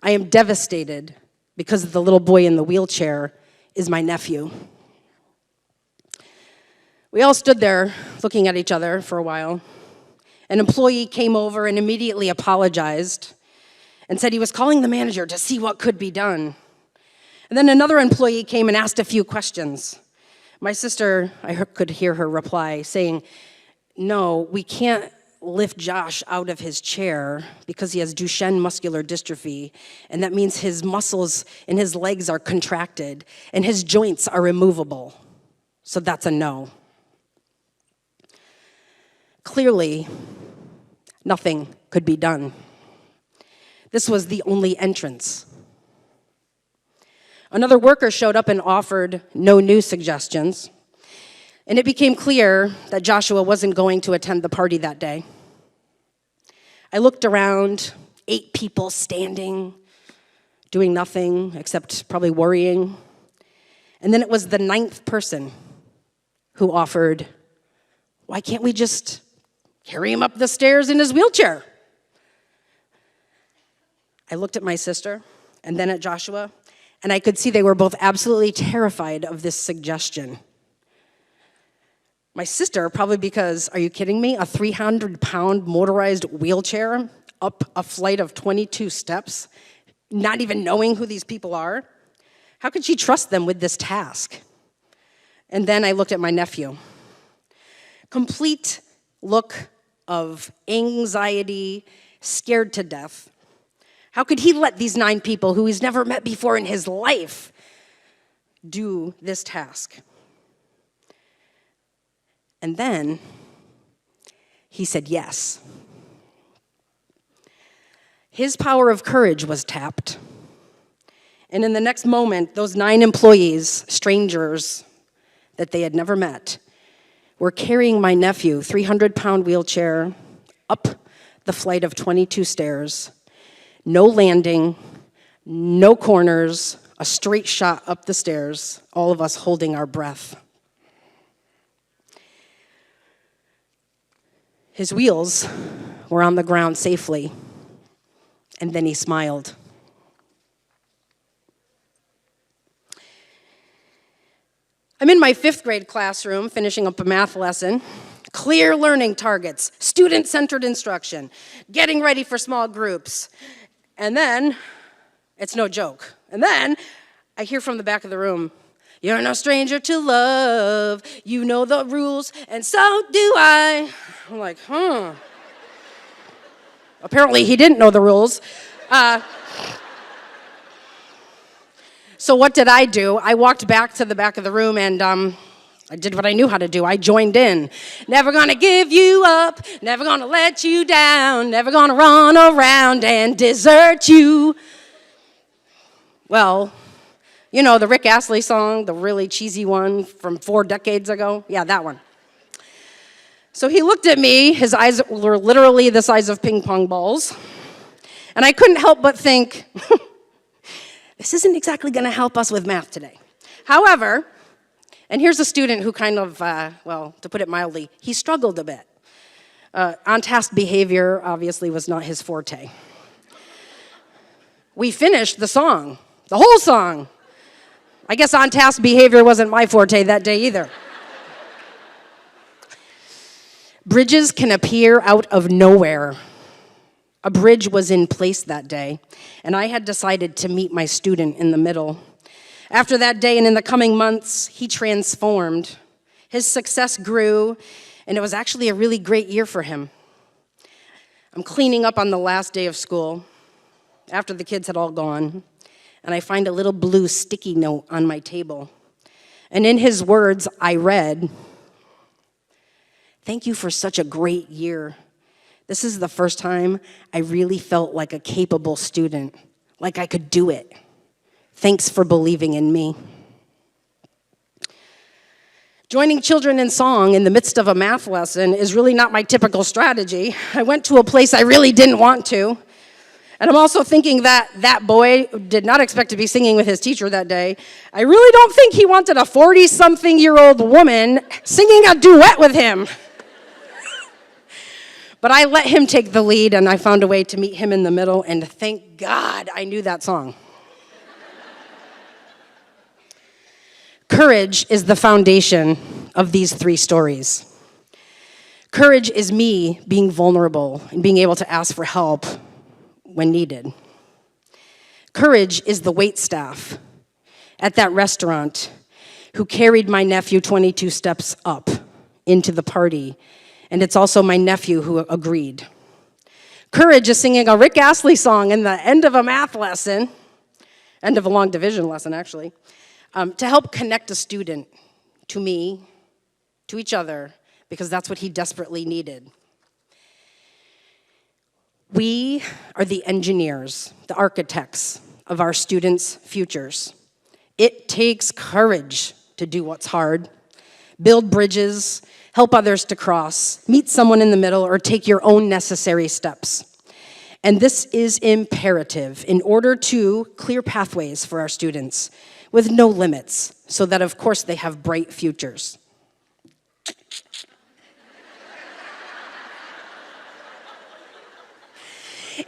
Speaker 10: I am devastated because the little boy in the wheelchair is my nephew. We all stood there looking at each other for a while. An employee came over and immediately apologized and said he was calling the manager to see what could be done. And then another employee came and asked a few questions. My sister, I could hear her reply saying, "No, we can't lift Josh out of his chair because he has Duchenne muscular dystrophy, and that means his muscles in his legs are contracted and his joints are immovable. So that's a no." Clearly, nothing could be done. This was the only entrance. Another worker showed up and offered no new suggestions. And it became clear that Joshua wasn't going to attend the party that day. I looked around, 8 people standing, doing nothing except probably worrying. And then it was the 9th person who offered, "Why can't we just carry him up the stairs in his wheelchair?" I looked at my sister and then at Joshua, and I could see they were both absolutely terrified of this suggestion. My sister, probably because, are you kidding me, a 300-pound motorized wheelchair up a flight of 22 steps, not even knowing who these people are? How could she trust them with this task? And then I looked at my nephew. Complete look of anxiety, scared to death. How could he let these 9 people who he's never met before in his life do this task? And then he said yes. His power of courage was tapped. And in the next moment, those 9 employees, strangers that they had never met, were carrying my nephew, 300-pound wheelchair, up the flight of 22 stairs. No landing, no corners, a straight shot up the stairs, all of us holding our breath. His wheels were on the ground safely, and then he smiled. I'm in my 5th grade classroom, finishing up a math lesson. Clear learning targets, student-centered instruction, getting ready for small groups. And then, it's no joke, and then I hear from the back of the room, "You're no stranger to love, you know the rules, and so do I." I'm like, Apparently he didn't know the rules. So what did I do? I walked back to the back of the room and I did what I knew how to do. I joined in. Never gonna give you up, never gonna let you down, never gonna run around and desert you. Well, you know, the Rick Astley song, the really cheesy one from 4 decades ago? Yeah, that one. So he looked at me, his eyes were literally the size of ping pong balls, and I couldn't help but think, this isn't exactly gonna help us with math today. However, and here's a student who kind of, well, to put it mildly, he struggled a bit. On-task behavior obviously was not his forte. We finished the song, the whole song. I guess on-task behavior wasn't my forte that day either. Bridges can appear out of nowhere. A bridge was in place that day, and I had decided to meet my student in the middle. After that day and in the coming months, he transformed. His success grew, And it was actually a really great year for him. I'm cleaning up on the last day of school, after the kids had all gone, and I find a little blue sticky note on my table. And in his words, I read, "Thank you for such a great year. This is the first time I really felt like a capable student, like I could do it. Thanks for believing in me." Joining children in song in the midst of a math lesson is really not my typical strategy. I went to a place I really didn't want to. And I'm also thinking that that boy did not expect to be singing with his teacher that day. I really don't think he wanted a 40-something-year-old woman singing a duet with him. But I let him take the lead, and I found a way to meet him in the middle, and thank God I knew that song. Courage is the foundation of these 3 stories. Courage is me being vulnerable and being able to ask for help when needed. Courage is the waitstaff at that restaurant who carried my nephew 22 steps up into the party, and it's also my nephew who agreed. Courage is singing a Rick Astley song in the end of a math lesson, end of a long division lesson, actually, to help connect a student to me, to each other, because that's what he desperately needed. We are the engineers, the architects of our students' futures. It takes courage to do what's hard, build bridges, help others to cross, meet someone in the middle, or take your own necessary steps. And this is imperative in order to clear pathways for our students with no limits, so that, of course, they have bright futures.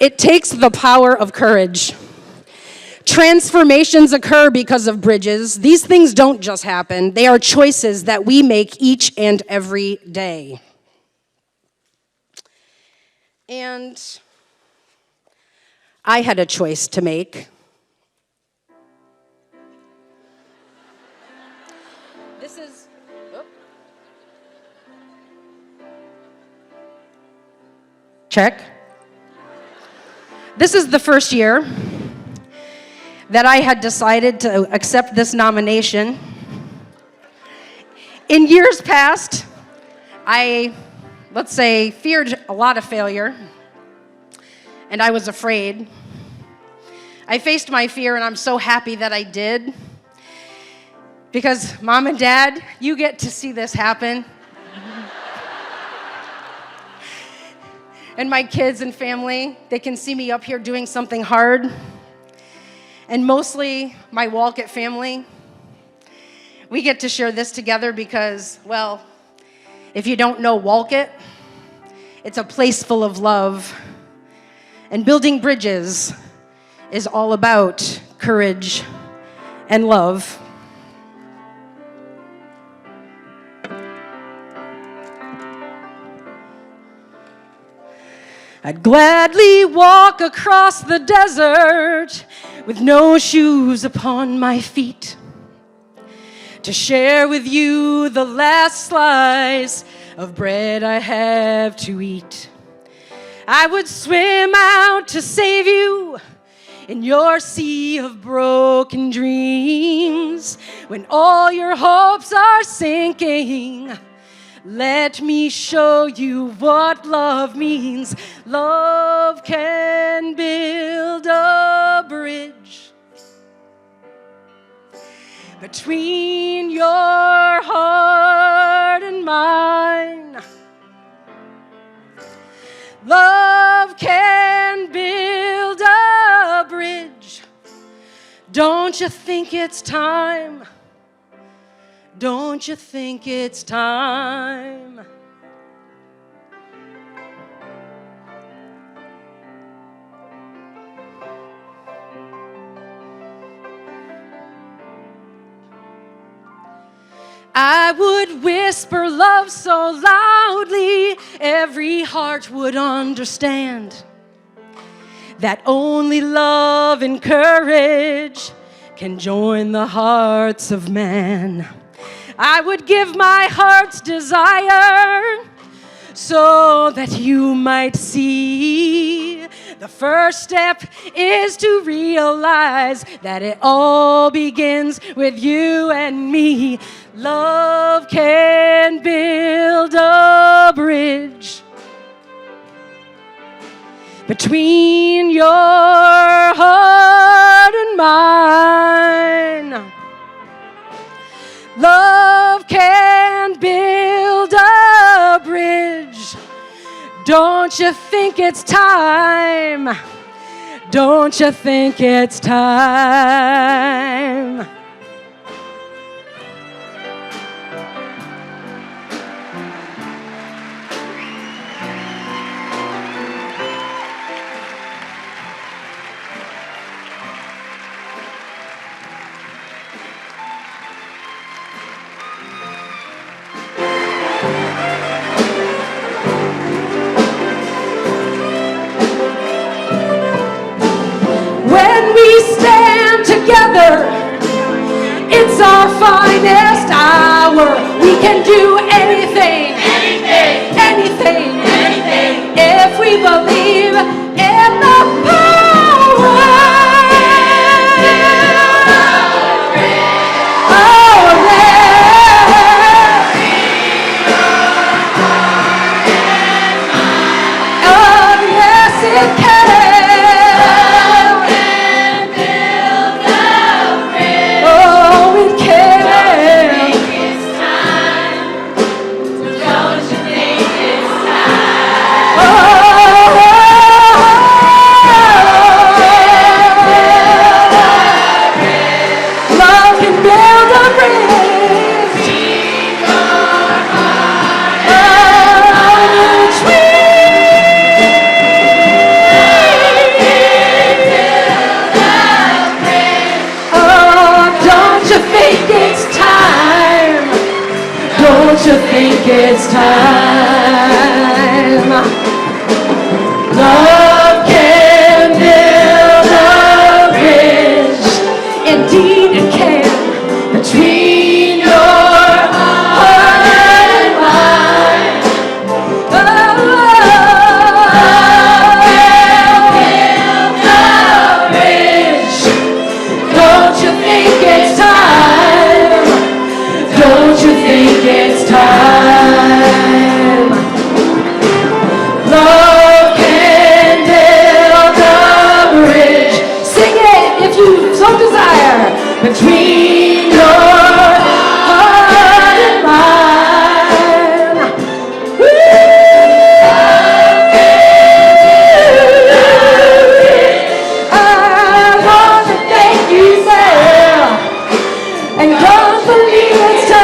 Speaker 10: It takes the power of courage. Transformations occur because of bridges. These things don't just happen. They are choices that we make each and every day. And I had a choice to make. This is... Check. This is the first year that I had decided to accept this nomination. In years past, I, let's say, feared a lot of failure, and I was afraid. I faced my fear, and I'm so happy that I did, because Mom and Dad, you get to see this happen. And my kids and family, they can see me up here doing something hard. And mostly my Wolcott family, we get to share this together because, well, if you don't know Wolcott, it's a place full of love. And building bridges is all about courage and love. I'd gladly walk across the desert with no shoes upon my feet to share with you the last slice of bread I have to eat. I would swim out to save you in your sea of broken dreams when all your hopes are sinking. Let me show you what love means. Love can build a bridge between your heart and mine. Love can build a bridge. Don't you think it's time? Don't you think it's time? I would whisper love so loudly, every heart would understand that only love and courage can join the hearts of man. I would give my heart's desire so that you might see. The first step is to realize that it all begins with you and me. Love can build a bridge between your heart and mine. Love can build a bridge. Don't you think it's time? Don't you think it's time? Together, it's our finest hour. We can do anything, anything, if we believe in the power. Oh, yeah. Oh, yes, it can. Don't you think it's time? Love can build a bridge. Indeed it can. Between your heart and mine. Love can build a bridge. Don't you think it's time? Don't you think it's time? Love can build a bridge. Sing it if you so desire. Between your heart and mine. Woo! I want to thank you, Sarah, and don't believe it's time.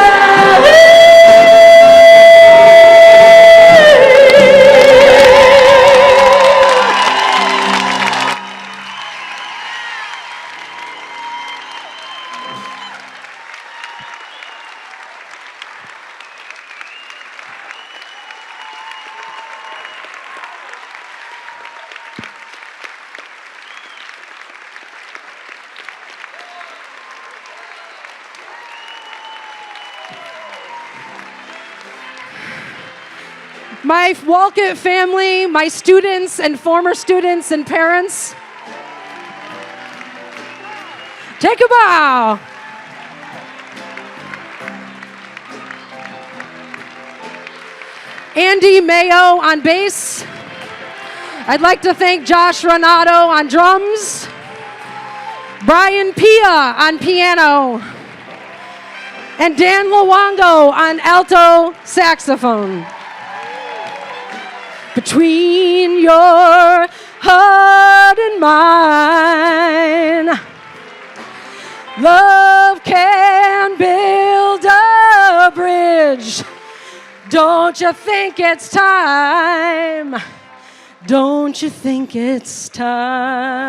Speaker 10: My Walcott family, my students and former students and parents, take a bow. Andy Mayo on bass. I'd like to thank Josh Renato on drums. Brian Pia on piano. And Dan Luongo on alto saxophone. Between your heart and mine, love can build a bridge. Don't you think it's time? Don't you think it's time?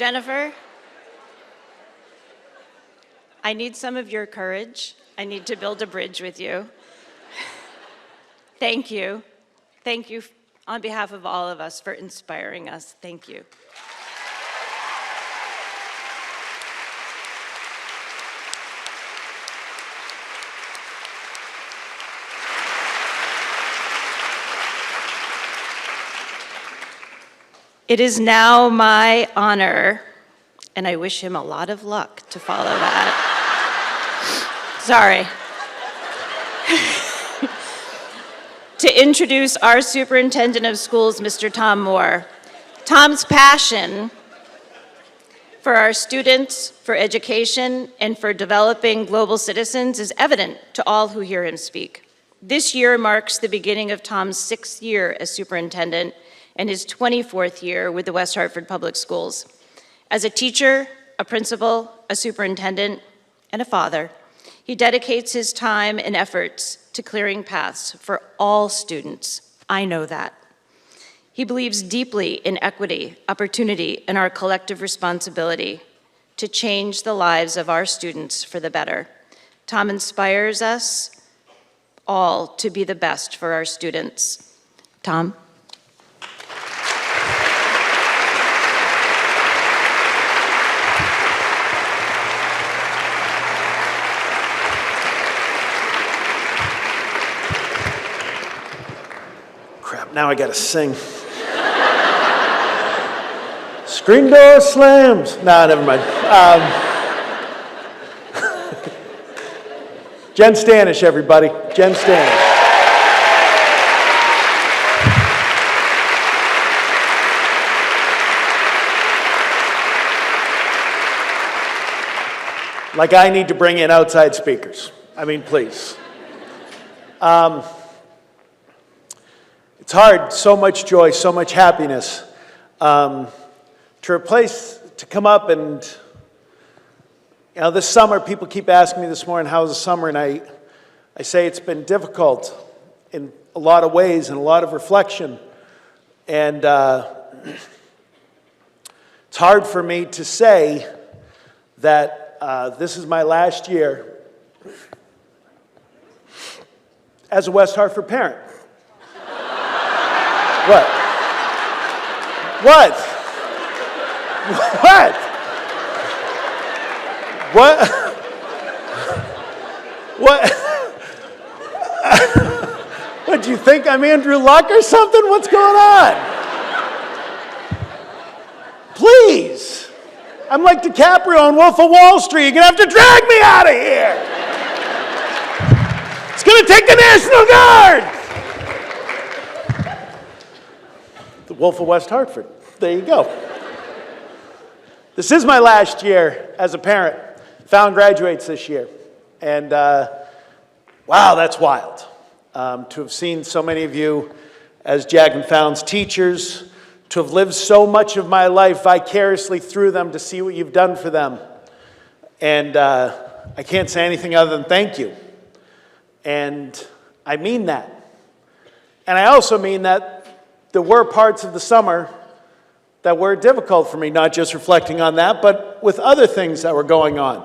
Speaker 1: Jennifer, I need some of your courage. I need to build a bridge with you. Thank you. Thank you on behalf of all of us for inspiring us. Thank you. It is now my honor, and I wish him a lot of luck to follow that. Sorry. To introduce our superintendent of schools, Mr. Tom Moore. Tom's passion for our students, for education, and for developing global citizens is evident to all who hear him speak. This year marks the beginning of Tom's 6th year as superintendent and his 24th year with the West Hartford Public Schools. As a teacher, a principal, a superintendent, and a father, he dedicates his time and efforts to clearing paths for all students. I know that. He believes deeply in equity, opportunity, and our collective responsibility to change the lives of our students for the better. Tom inspires us all to be the best for our students. Tom?
Speaker 11: Now I gotta sing. Screen door slams. Nah, never mind. Jen Stanish, everybody. Jen Stanish. Like I need to bring in outside speakers. I mean, please. It's hard, so much joy, so much happiness, to come up and, this summer, people keep asking me this morning, how's the summer? And I say it's been difficult in a lot of ways and a lot of reflection. And it's hard for me to say that this is my last year as a West Hartford parent. What? What? What? What? What? What, do you think I'm Andrew Luck or something? What's going on? Please. I'm like DiCaprio on Wolf of Wall Street. You're going to have to drag me out of here. It's going to take the National Guard. The Wolf of West Hartford. There you go. This is my last year as a parent. Fallon graduates this year. And wow, that's wild. To have seen so many of you as Jack and Fallon's teachers, to have lived so much of my life vicariously through them, to see what you've done for them. And I can't say anything other than thank you. And I mean that. And I also mean that there were parts of the summer that were difficult for me, not just reflecting on that, but with other things that were going on.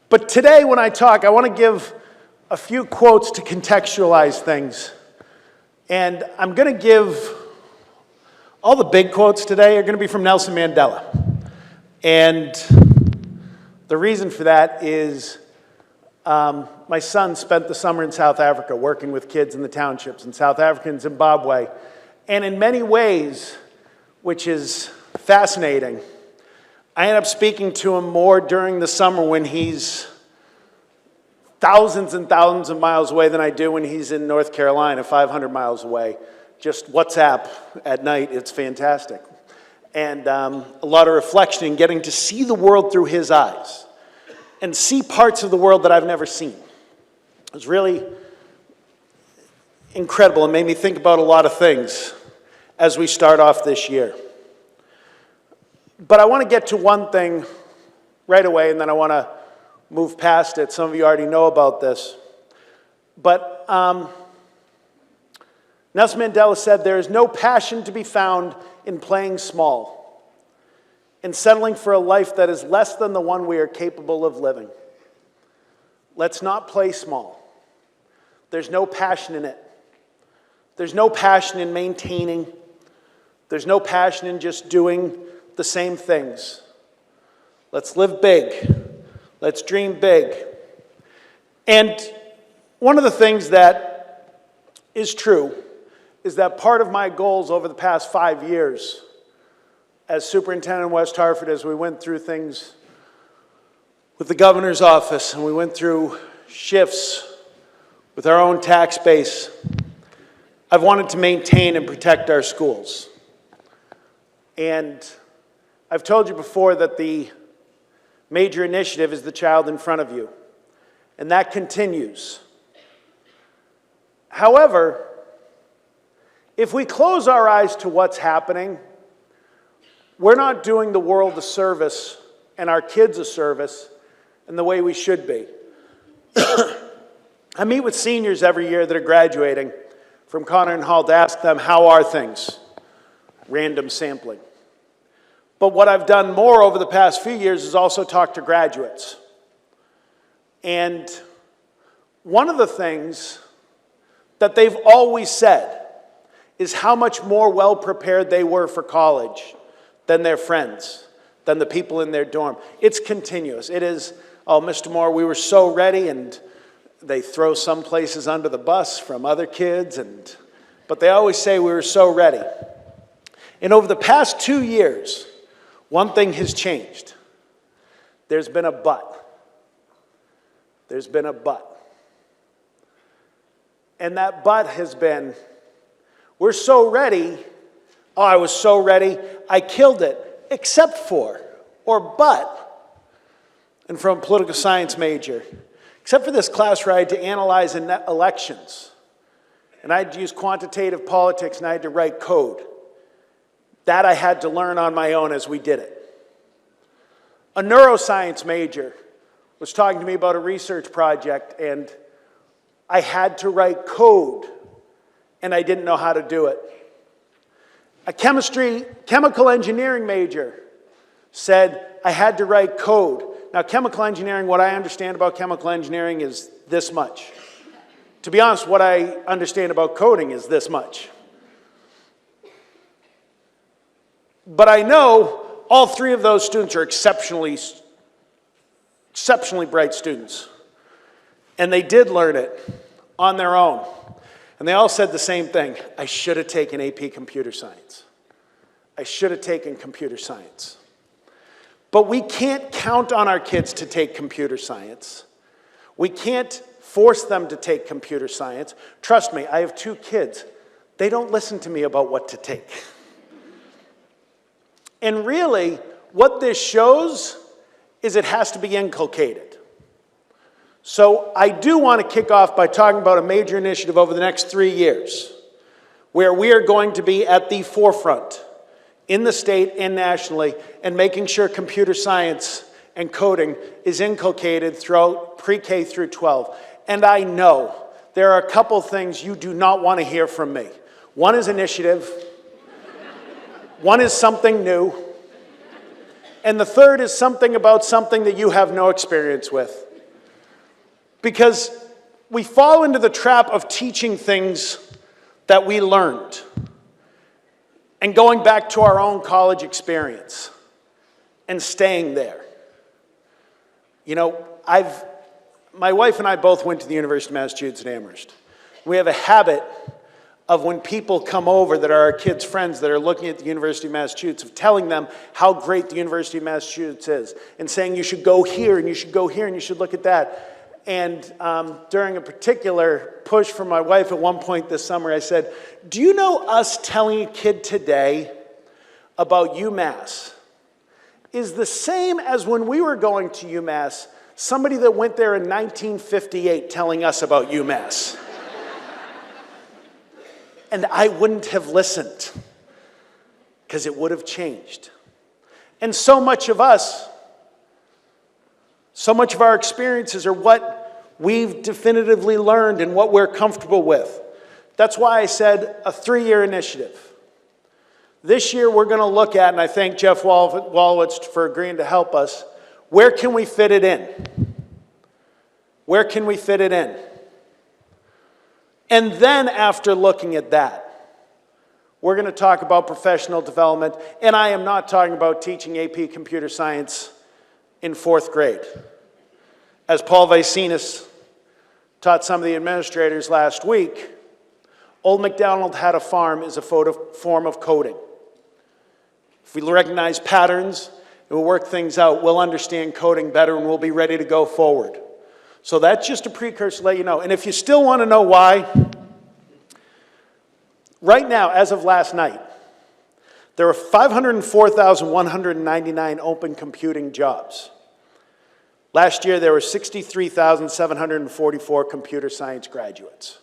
Speaker 11: But today when I talk, I want to give a few quotes to contextualize things. And I'm going to give, all the big quotes today are going to be from Nelson Mandela. And the reason for that is my son spent the summer in South Africa working with kids in the townships in South Africa and Zimbabwe. And in many ways, which is fascinating, I end up speaking to him more during the summer when he's thousands and thousands of miles away than I do when he's in North Carolina, 500 miles away. Just WhatsApp at night, it's fantastic. And a lot of reflection and getting to see the world through his eyes and see parts of the world that I've never seen. It was really incredible and made me think about a lot of things as we start off this year. But I want to get to one thing right away, and then I want to move past it. Some of you already know about this. But Nelson Mandela said, "There is no passion to be found in playing small, in settling for a life that is less than the one we are capable of living. Let's not play small. There's no passion in it. There's no passion in maintaining. There's no passion in just doing the same things. Let's live big. Let's dream big. And one of the things that is true is that part of my goals over the past 5 years as superintendent in West Hartford, as we went through things with the governor's office and we went through shifts with our own tax base, I've wanted to maintain and protect our schools. And I've told you before that the major initiative is the child in front of you, and that continues. However, if we close our eyes to what's happening, we're not doing the world a service and our kids a service in the way we should be. I meet with seniors every year that are graduating from Connor and Hall to ask them, how are things? Random sampling. But what I've done more over the past few years is also talk to graduates. And one of the things that they've always said is how much more well-prepared they were for college than their friends, than the people in their dorm. It's continuous. It is, oh, Mr. Moore, we were so ready, and they throw some places under the bus from other kids, but they always say we were so ready. And over the past 2 years, one thing has changed. There's been a but. There's been a but. And that but has been, we're so ready, oh, I was so ready, I killed it, except for, or but, and from a political science major, except for this class where I had to analyze elections, and I had to use quantitative politics, and I had to write code. That I had to learn on my own as we did it. A neuroscience major was talking to me about a research project, and I had to write code, and I didn't know how to do it. A chemical engineering major said I had to write code. Now, chemical engineering, what I understand about chemical engineering is this much. To be honest, what I understand about coding is this much. But I know all three of those students are exceptionally bright students. And they did learn it on their own. And they all said the same thing. I should have taken AP Computer Science. I should have taken computer science. But we can't count on our kids to take computer science. We can't force them to take computer science. Trust me, I have 2 kids. They don't listen to me about what to take. And really, what this shows is it has to be inculcated. So I do want to kick off by talking about a major initiative over the next 3 years, where we are going to be at the forefront in the state and nationally, and making sure computer science and coding is inculcated throughout pre-K through 12. And I know there are a couple things you do not want to hear from me. One is initiative. One is something new. And the third is something about something that you have no experience with. Because we fall into the trap of teaching things that we learned and going back to our own college experience and staying there. You know, my wife and I both went to the University of Massachusetts at Amherst. We have a habit of when people come over that are our kids' friends that are looking at the University of Massachusetts, of telling them how great the University of Massachusetts is and saying you should go here and you should go here and you should look at that. And during a particular push from my wife at one point this summer, I said, do you know us telling a kid today about UMass is the same as when we were going to UMass, somebody that went there in 1958 telling us about UMass. And I wouldn't have listened because it would have changed. And so much of us, so much of our experiences are what we've definitively learned and what we're comfortable with. That's why I said a 3-year initiative. This year we're going to look at, and I thank Jeff Wolowitz for agreeing to help us, where can we fit it in? Where can we fit it in? And then after looking at that, we're going to talk about professional development, and I am not talking about teaching AP Computer Science in 4th grade. As Paul Vaisinas taught some of the administrators last week, Old MacDonald Had a Farm is a form of coding. If we recognize patterns and we work things out, we'll understand coding better and we'll be ready to go forward. So that's just a precursor to let you know. And if you still want to know why, right now, as of last night, there are 504,199 open computing jobs. Last year, there were 63,744 computer science graduates.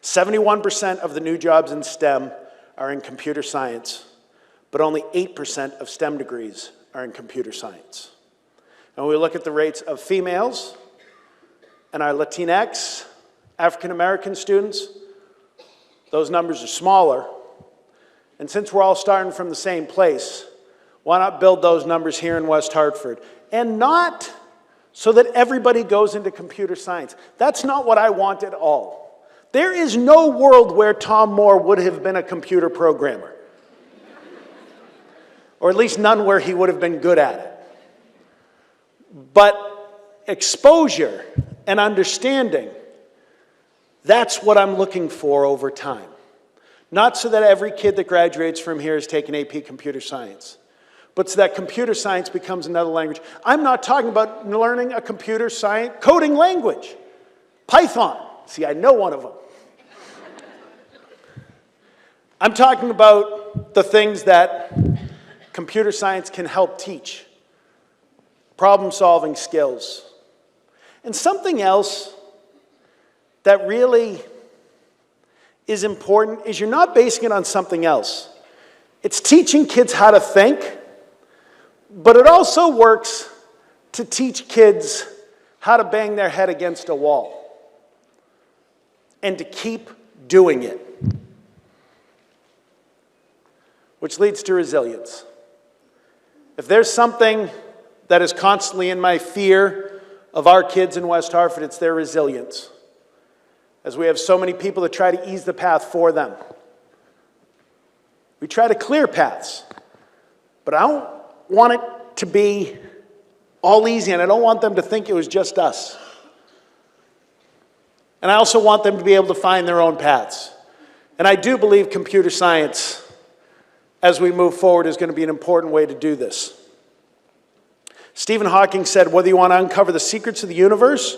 Speaker 11: 71% of the new jobs in STEM are in computer science, but only 8% of STEM degrees are in computer science. And when we look at the rates of females and our Latinx, African American students, those numbers are smaller. And since we're all starting from the same place, why not build those numbers here in West Hartford? And not so that everybody goes into computer science. That's not what I want at all. There is no world where Tom Moore would have been a computer programmer. Or at least none where he would have been good at it. But exposure and understanding, that's what I'm looking for over time. Not so that every kid that graduates from here has taken AP Computer Science, but so that computer science becomes another language. I'm not talking about learning a computer science coding language. Python. See, I know one of them. I'm talking about the things that computer science can help teach. Problem-solving skills. And something else that really is important is you're not basing it on something else. It's teaching kids how to think, but it also works to teach kids how to bang their head against a wall and to keep doing it, which leads to resilience. If there's something that is constantly in my fear of our kids in West Hartford, it's their resilience. As we have so many people that try to ease the path for them. We try to clear paths, but I don't want it to be all easy, and I don't want them to think it was just us. And I also want them to be able to find their own paths. And I do believe computer science, as we move forward, is going to be an important way to do this. Stephen Hawking said, whether you want to uncover the secrets of the universe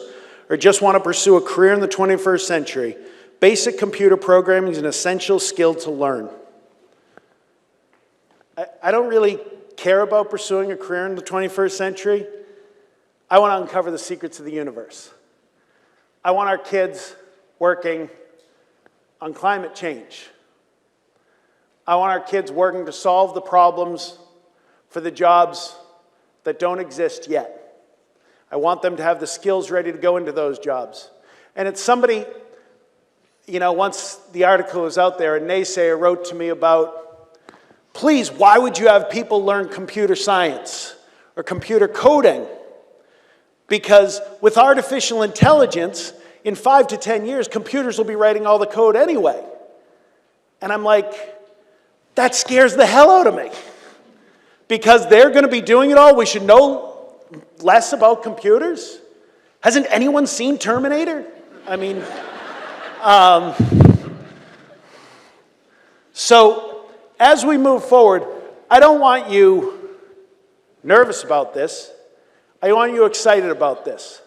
Speaker 11: or just want to pursue a career in the 21st century, basic computer programming is an essential skill to learn. I don't really care about pursuing a career in the 21st century. I want to uncover the secrets of the universe. I want our kids working on climate change. I want our kids working to solve the problems for the jobs that don't exist yet. I want them to have the skills ready to go into those jobs. And it's somebody, once the article was out there, a naysayer wrote to me about, please, why would you have people learn computer science or computer coding? Because with artificial intelligence, in 5 to 10 years, computers will be writing all the code anyway. And I'm like, that scares the hell out of me. Because they're going to be doing it all. We should know less about computers. Hasn't anyone seen Terminator? I mean, so as we move forward, I don't want you nervous about this. I want you excited about this.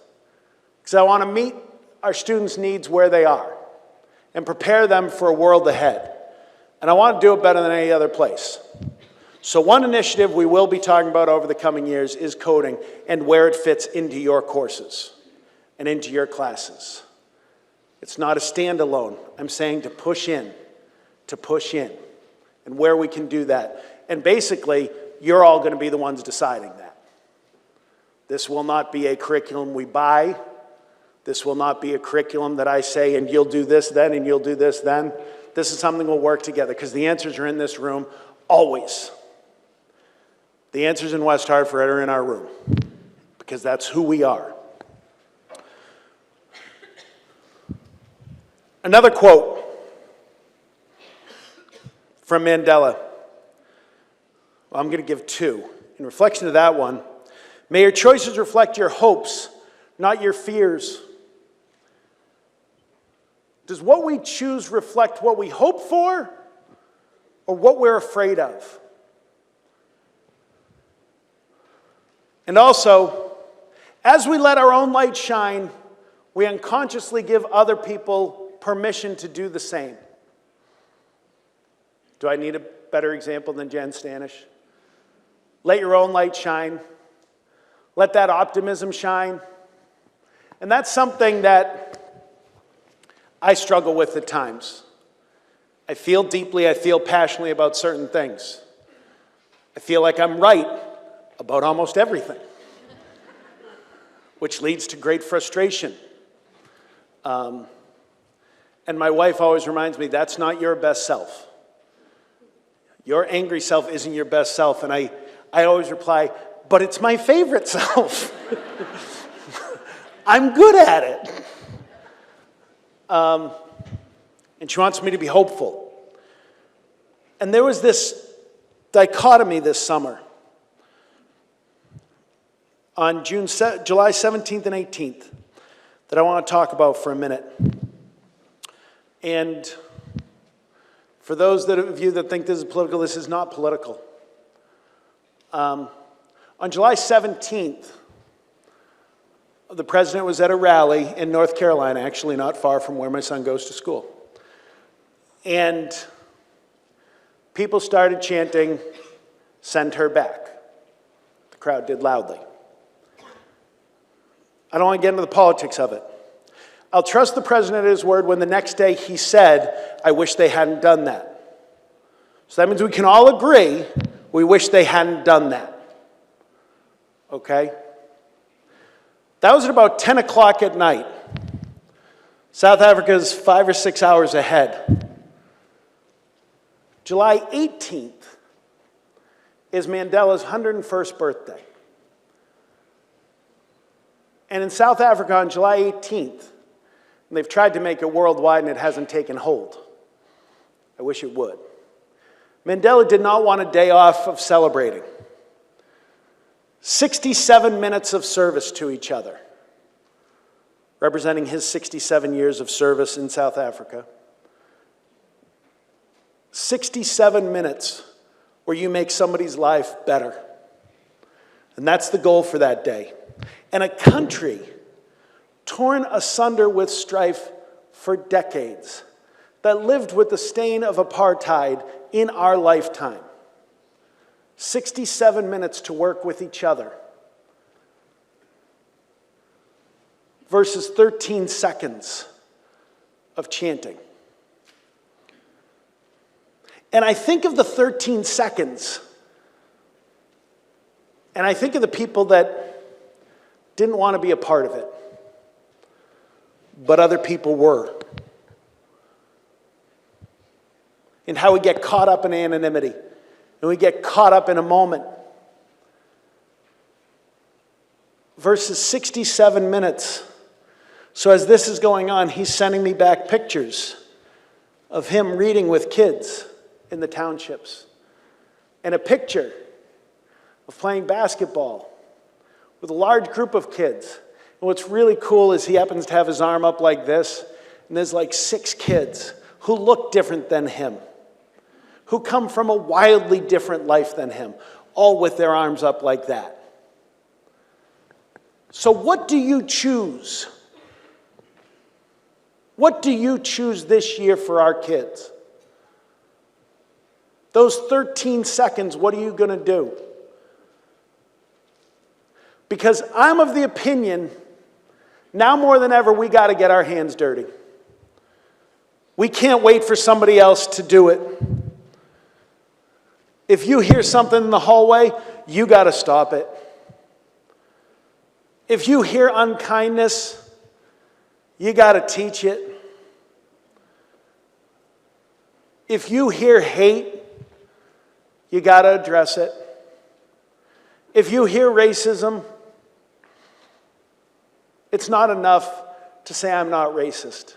Speaker 11: Because I want to meet our students' needs where they are and prepare them for a world ahead. And I want to do it better than any other place. So one initiative we will be talking about over the coming years is coding and where it fits into your courses and into your classes. It's not a standalone. I'm saying to push in, and where we can do that. And basically, you're all going to be the ones deciding that. This will not be a curriculum we buy This will not be a curriculum that I say, and you'll do this then, and you'll do this then. This is something we'll work together, because the answers are in this room, always. The answers in West Hartford are in our room, because that's who we are. Another quote from Mandela. Well, I'm going to give two. In reflection of that one, may your choices reflect your hopes, not your fears. Does what we choose reflect what we hope for or what we're afraid of? And also, as we let our own light shine, we unconsciously give other people permission to do the same. Do I need a better example than Jen Stanish? Let your own light shine. Let that optimism shine. And that's something that I struggle with at times. I feel deeply, I feel passionately about certain things. I feel like I'm right about almost everything, which leads to great frustration. And my wife always reminds me, that's not your best self. Your angry self isn't your best self. And I always reply, but it's my favorite self. I'm good at it. And she wants me to be hopeful. And there was this dichotomy this summer on July 17th and 18th that I want to talk about for a minute. And for those of you that think this is political, this is not political. On July 17th, the president was at a rally in North Carolina, actually not far from where my son goes to school. And people started chanting, "Send her back." The crowd did loudly. I don't want to get into the politics of it. I'll trust the president at his word when the next day he said, "I wish they hadn't done that." So that means we can all agree we wish they hadn't done that. Okay? That was at about 10 o'clock at night. South Africa's 5 or 6 hours ahead. July 18th is Mandela's 101st birthday. And in South Africa on July 18th, and they've tried to make it worldwide and it hasn't taken hold. I wish it would. Mandela did not want a day off of celebrating. 67 minutes of service to each other, representing his 67 years of service in South Africa. 67 minutes where you make somebody's life better. And that's the goal for that day. And a country torn asunder with strife for decades, that lived with the stain of apartheid in our lifetime. 67 minutes to work with each other versus 13 seconds of chanting. And I think of the 13 seconds, and I think of the people that didn't want to be a part of it, but other people were. And how we get caught up in anonymity, and we get caught up in a moment. Versus 67 minutes. So as this is going on, he's sending me back pictures of him reading with kids in the townships. And a picture of playing basketball with a large group of kids. And what's really cool is he happens to have his arm up like this, and there's like 6 kids who look different than him, who come from a wildly different life than him, all with their arms up like that. So what do you choose? What do you choose this year for our kids? Those 13 seconds, what are you going to do? Because I'm of the opinion, now more than ever, we got to get our hands dirty. We can't wait for somebody else to do it. If you hear something in the hallway, you got to stop it. If you hear unkindness, You got to teach it. If you hear hate, you got to address it. If you hear racism, it's not enough to say I'm not racist.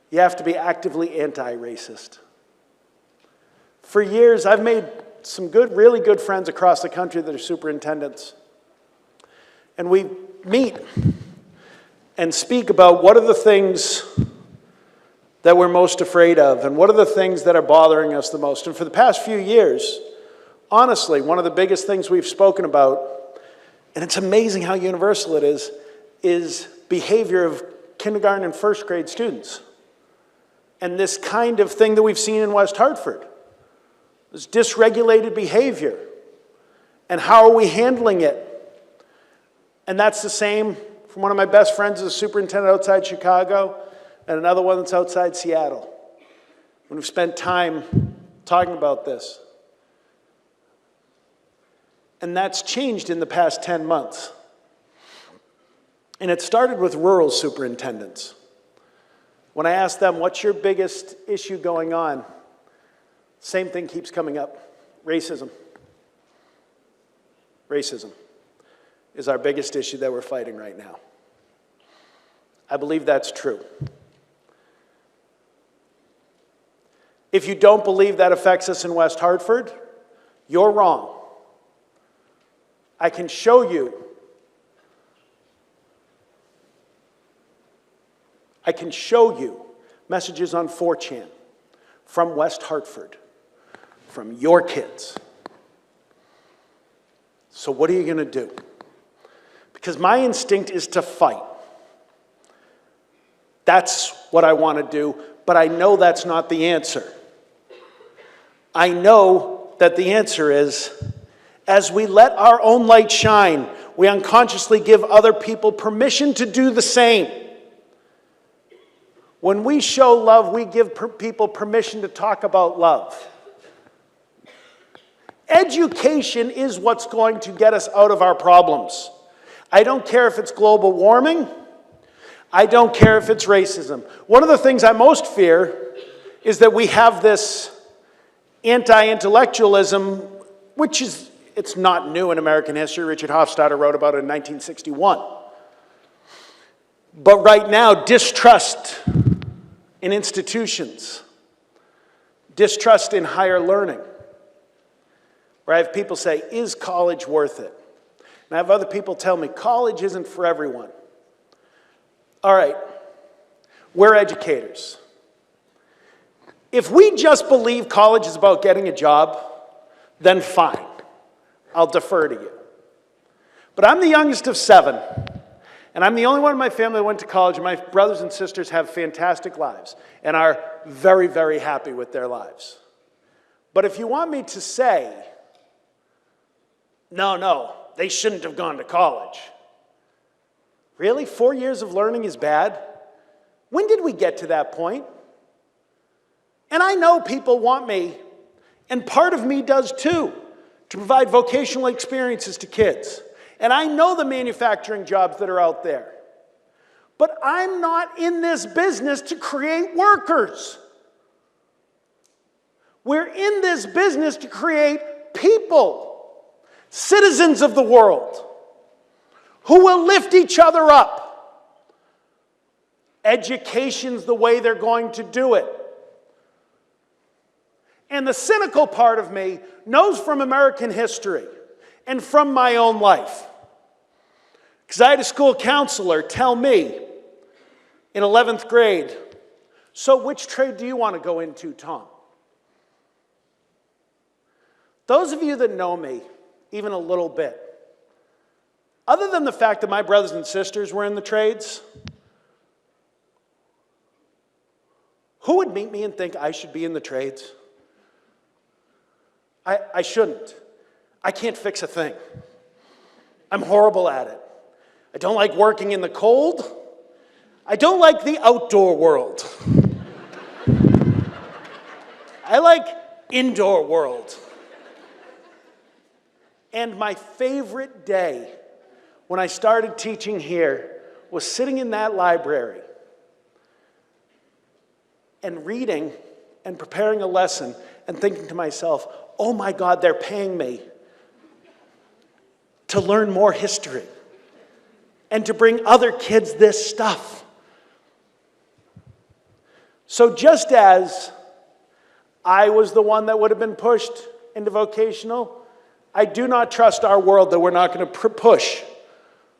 Speaker 11: You have to be actively anti-racist. For years, I've made some really good friends across the country that are superintendents. And we meet and speak about what are the things that we're most afraid of and what are the things that are bothering us the most. And for the past few years, honestly, one of the biggest things we've spoken about, and it's amazing how universal it is behavior of kindergarten and first grade students. And this kind of thing that we've seen in West Hartford, this dysregulated behavior. And how are we handling it? And that's the same from one of my best friends as a superintendent outside Chicago and another one that's outside Seattle. And we've spent time talking about this. And that's changed in the past 10 months. And it started with rural superintendents. When I asked them, what's your biggest issue going on? Same thing keeps coming up. Racism. Racism is our biggest issue that we're fighting right now. I believe that's true. If you don't believe that affects us in West Hartford, you're wrong. I can show you. I can show you messages on 4chan from West Hartford, from your kids. So what are you going to do? Because my instinct is to fight. That's what I want to do, but I know that's not the answer. I know that the answer is, as we let our own light shine, we unconsciously give other people permission to do the same. When we show love, we give people permission to talk about love. Education is what's going to get us out of our problems. I don't care if it's global warming. I don't care if it's racism. One of the things I most fear is that we have this anti-intellectualism, which it's not new in American history. Richard Hofstadter wrote about it in 1961. But right now, distrust in institutions, distrust in higher learning, where I have people say, is college worth it? And I have other people tell me, college isn't for everyone. All right, we're educators. If we just believe college is about getting a job, then fine, I'll defer to you. But I'm the youngest of 7, and I'm the only one in my family that went to college, and my brothers and sisters have fantastic lives and are very, very happy with their lives. But if you want me to say, no, they shouldn't have gone to college. Really? 4 years of learning is bad? When did we get to that point? And I know people want me, and part of me does too, to provide vocational experiences to kids. And I know the manufacturing jobs that are out there. But I'm not in this business to create workers. We're in this business to create people, citizens of the world, who will lift each other up. Education's the way they're going to do it. And the cynical part of me knows from American history and from my own life. Because I had a school counselor tell me in 11th grade, so which trade do you want to go into, Tom? Those of you that know me, even a little bit, other than the fact that my brothers and sisters were in the trades, who would meet me and think I should be in the trades? I shouldn't. I can't fix a thing. I'm horrible at it. I don't like working in the cold. I don't like the outdoor world. I like indoor world. And my favorite day when I started teaching here was sitting in that library and reading and preparing a lesson and thinking to myself, oh my God, they're paying me to learn more history and to bring other kids this stuff. So just as I was the one that would have been pushed into vocational, I do not trust our world that we're not going to push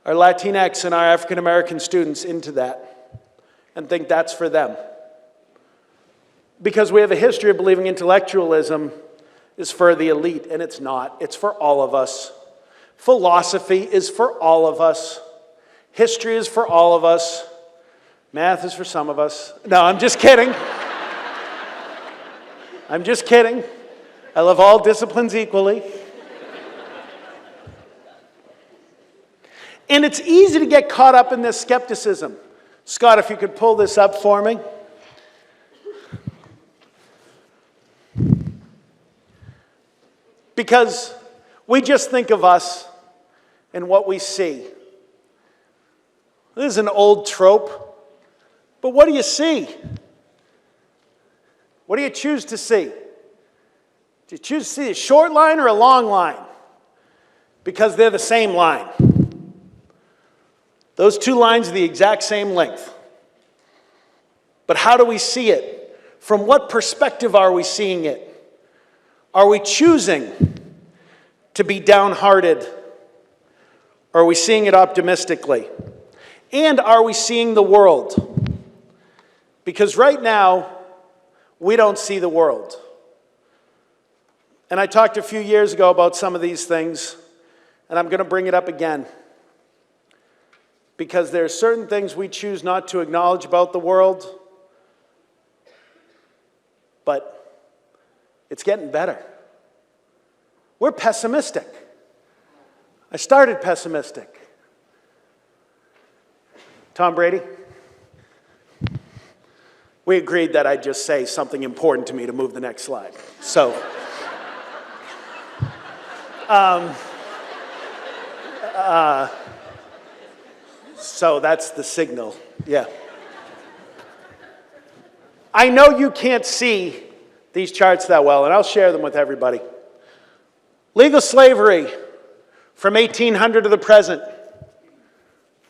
Speaker 11: our Latinx and our African American students into that and think that's for them. Because we have a history of believing intellectualism is for the elite, and it's not. It's for all of us. Philosophy is for all of us. History is for all of us. Math is for some of us. No, I'm just kidding. I'm just kidding. I love all disciplines equally. And it's easy to get caught up in this skepticism. Scott, if you could pull this up for me. Because we just think of us and what we see. This is an old trope, but what do you see? What do you choose to see? Do you choose to see a short line or a long line? Because they're the same line. Those two lines are the exact same length. But how do we see it? From what perspective are we seeing it? Are we choosing to be downhearted? Or are we seeing it optimistically? And are we seeing the world? Because right now, we don't see the world. And I talked a few years ago about some of these things, and I'm going to bring it up again. Because there are certain things we choose not to acknowledge about the world, but it's getting better. We're pessimistic. I started pessimistic. Tom Brady? We agreed that I'd just say something important to me to move the next slide. So, so that's the signal, yeah. I know you can't see these charts that well, and I'll share them with everybody. Legal slavery from 1800 to the present.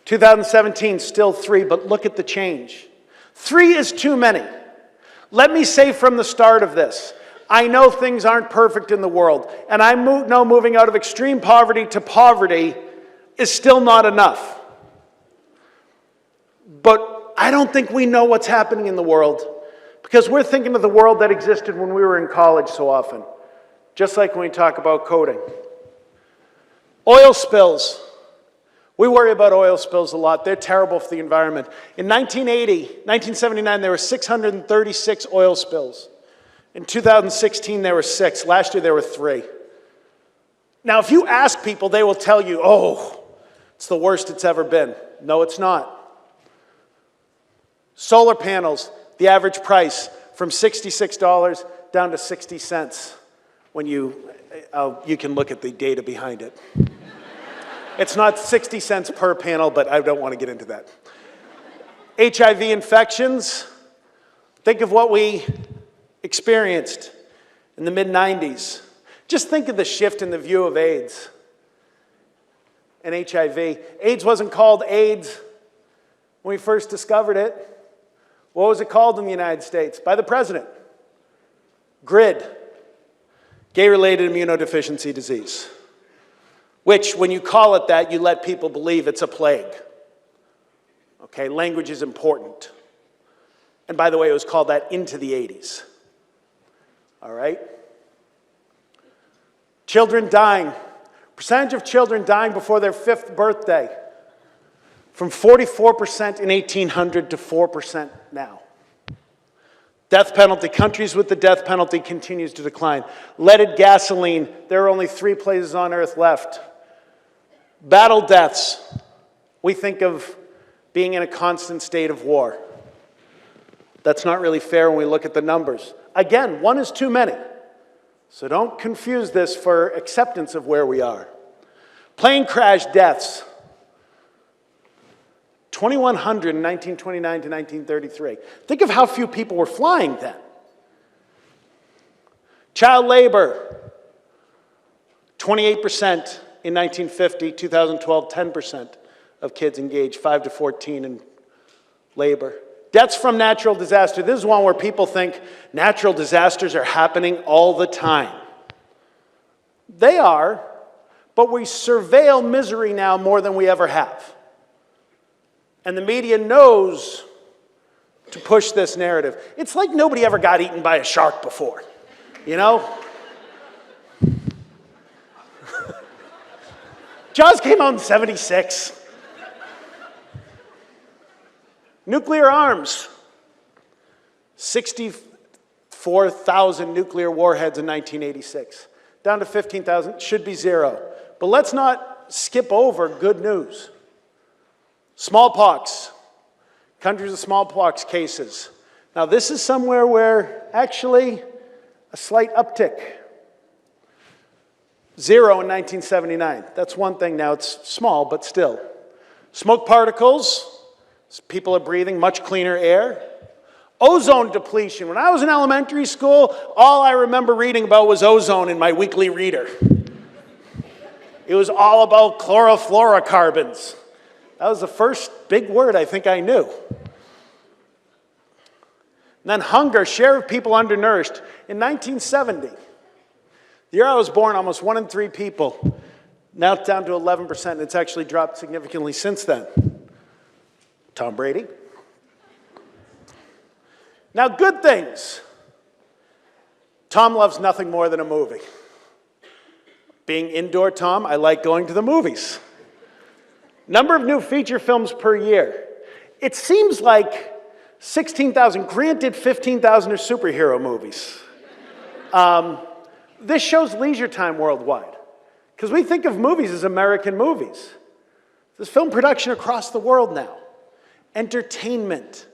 Speaker 11: 2017, still 3, but look at the change. 3 is too many. Let me say from the start of this, I know things aren't perfect in the world, and I know moving out of extreme poverty to poverty is still not enough. But I don't think we know what's happening in the world because we're thinking of the world that existed when we were in college so often, just like when we talk about coding. Oil spills. We worry about oil spills a lot. They're terrible for the environment. In 1979, there were 636 oil spills. In 2016, there were 6. Last year, there were 3. Now, if you ask people, they will tell you, oh, it's the worst it's ever been. No, it's not. Solar panels, the average price from $66 down to 60 cents when you can look at the data behind it. It's not 60 cents per panel, but I don't want to get into that. HIV infections, think of what we experienced in the mid-90s. Just think of the shift in the view of AIDS and HIV. AIDS wasn't called AIDS when we first discovered it. What was it called in the United States? By the president. GRID, gay-related immunodeficiency disease. Which, when you call it that, you let people believe it's a plague. Okay, language is important. And by the way, it was called that into the 80s. All right? Children dying. Percentage of children dying before their 5th birthday. From 44% in 1800 to 4% now. Death penalty, countries with the death penalty continues to decline. Leaded gasoline, there are only 3 places on earth left. Battle deaths, we think of being in a constant state of war. That's not really fair when we look at the numbers. Again, 1 is too many. So don't confuse this for acceptance of where we are. Plane crash deaths. 2,100 in 1929 to 1933. Think of how few people were flying then. Child labor, 28% in 1950, 2012, 10% of kids engaged 5 to 14 in labor. Deaths from natural disaster. This is one where people think natural disasters are happening all the time. They are, but we surveil misery now more than we ever have. And the media knows to push this narrative. It's like nobody ever got eaten by a shark before, you know? Jaws came out in '76. Nuclear arms. 64,000 nuclear warheads in 1986. Down to 15,000, should be 0. But let's not skip over good news. Smallpox. Countries with smallpox cases. Now this is somewhere where actually a slight uptick. 0 in 1979. That's one thing now, it's small, but still. Smoke particles. People are breathing much cleaner air. Ozone depletion. When I was in elementary school, all I remember reading about was ozone in my weekly reader. It was all about chlorofluorocarbons. That was the first big word I think I knew. And then hunger, share of people undernourished. In 1970, the year I was born, almost 1 in 3 people. Now it's down to 11%, and it's actually dropped significantly since then. Tom Brady. Now, good things. Tom loves nothing more than a movie. Being indoor Tom, I like going to the movies. Number of new feature films per year. It seems like 16,000, granted 15,000 are superhero movies. This shows leisure time worldwide. Because we think of movies as American movies. There's film production across the world now. Entertainment.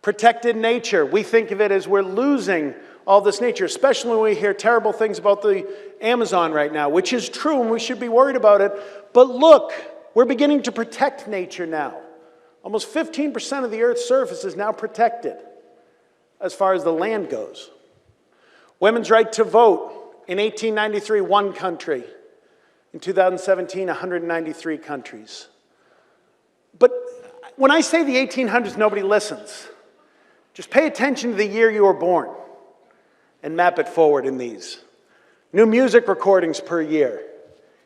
Speaker 11: Protected nature. We think of it as we're losing all this nature, especially when we hear terrible things about the Amazon right now, which is true and we should be worried about it. But look, we're beginning to protect nature now. Almost 15% of the Earth's surface is now protected as far as the land goes. Women's right to vote. In 1893, 1 country. In 2017, 193 countries. But when I say the 1800s, nobody listens. Just pay attention to the year you were born and map it forward in these. New music recordings per year.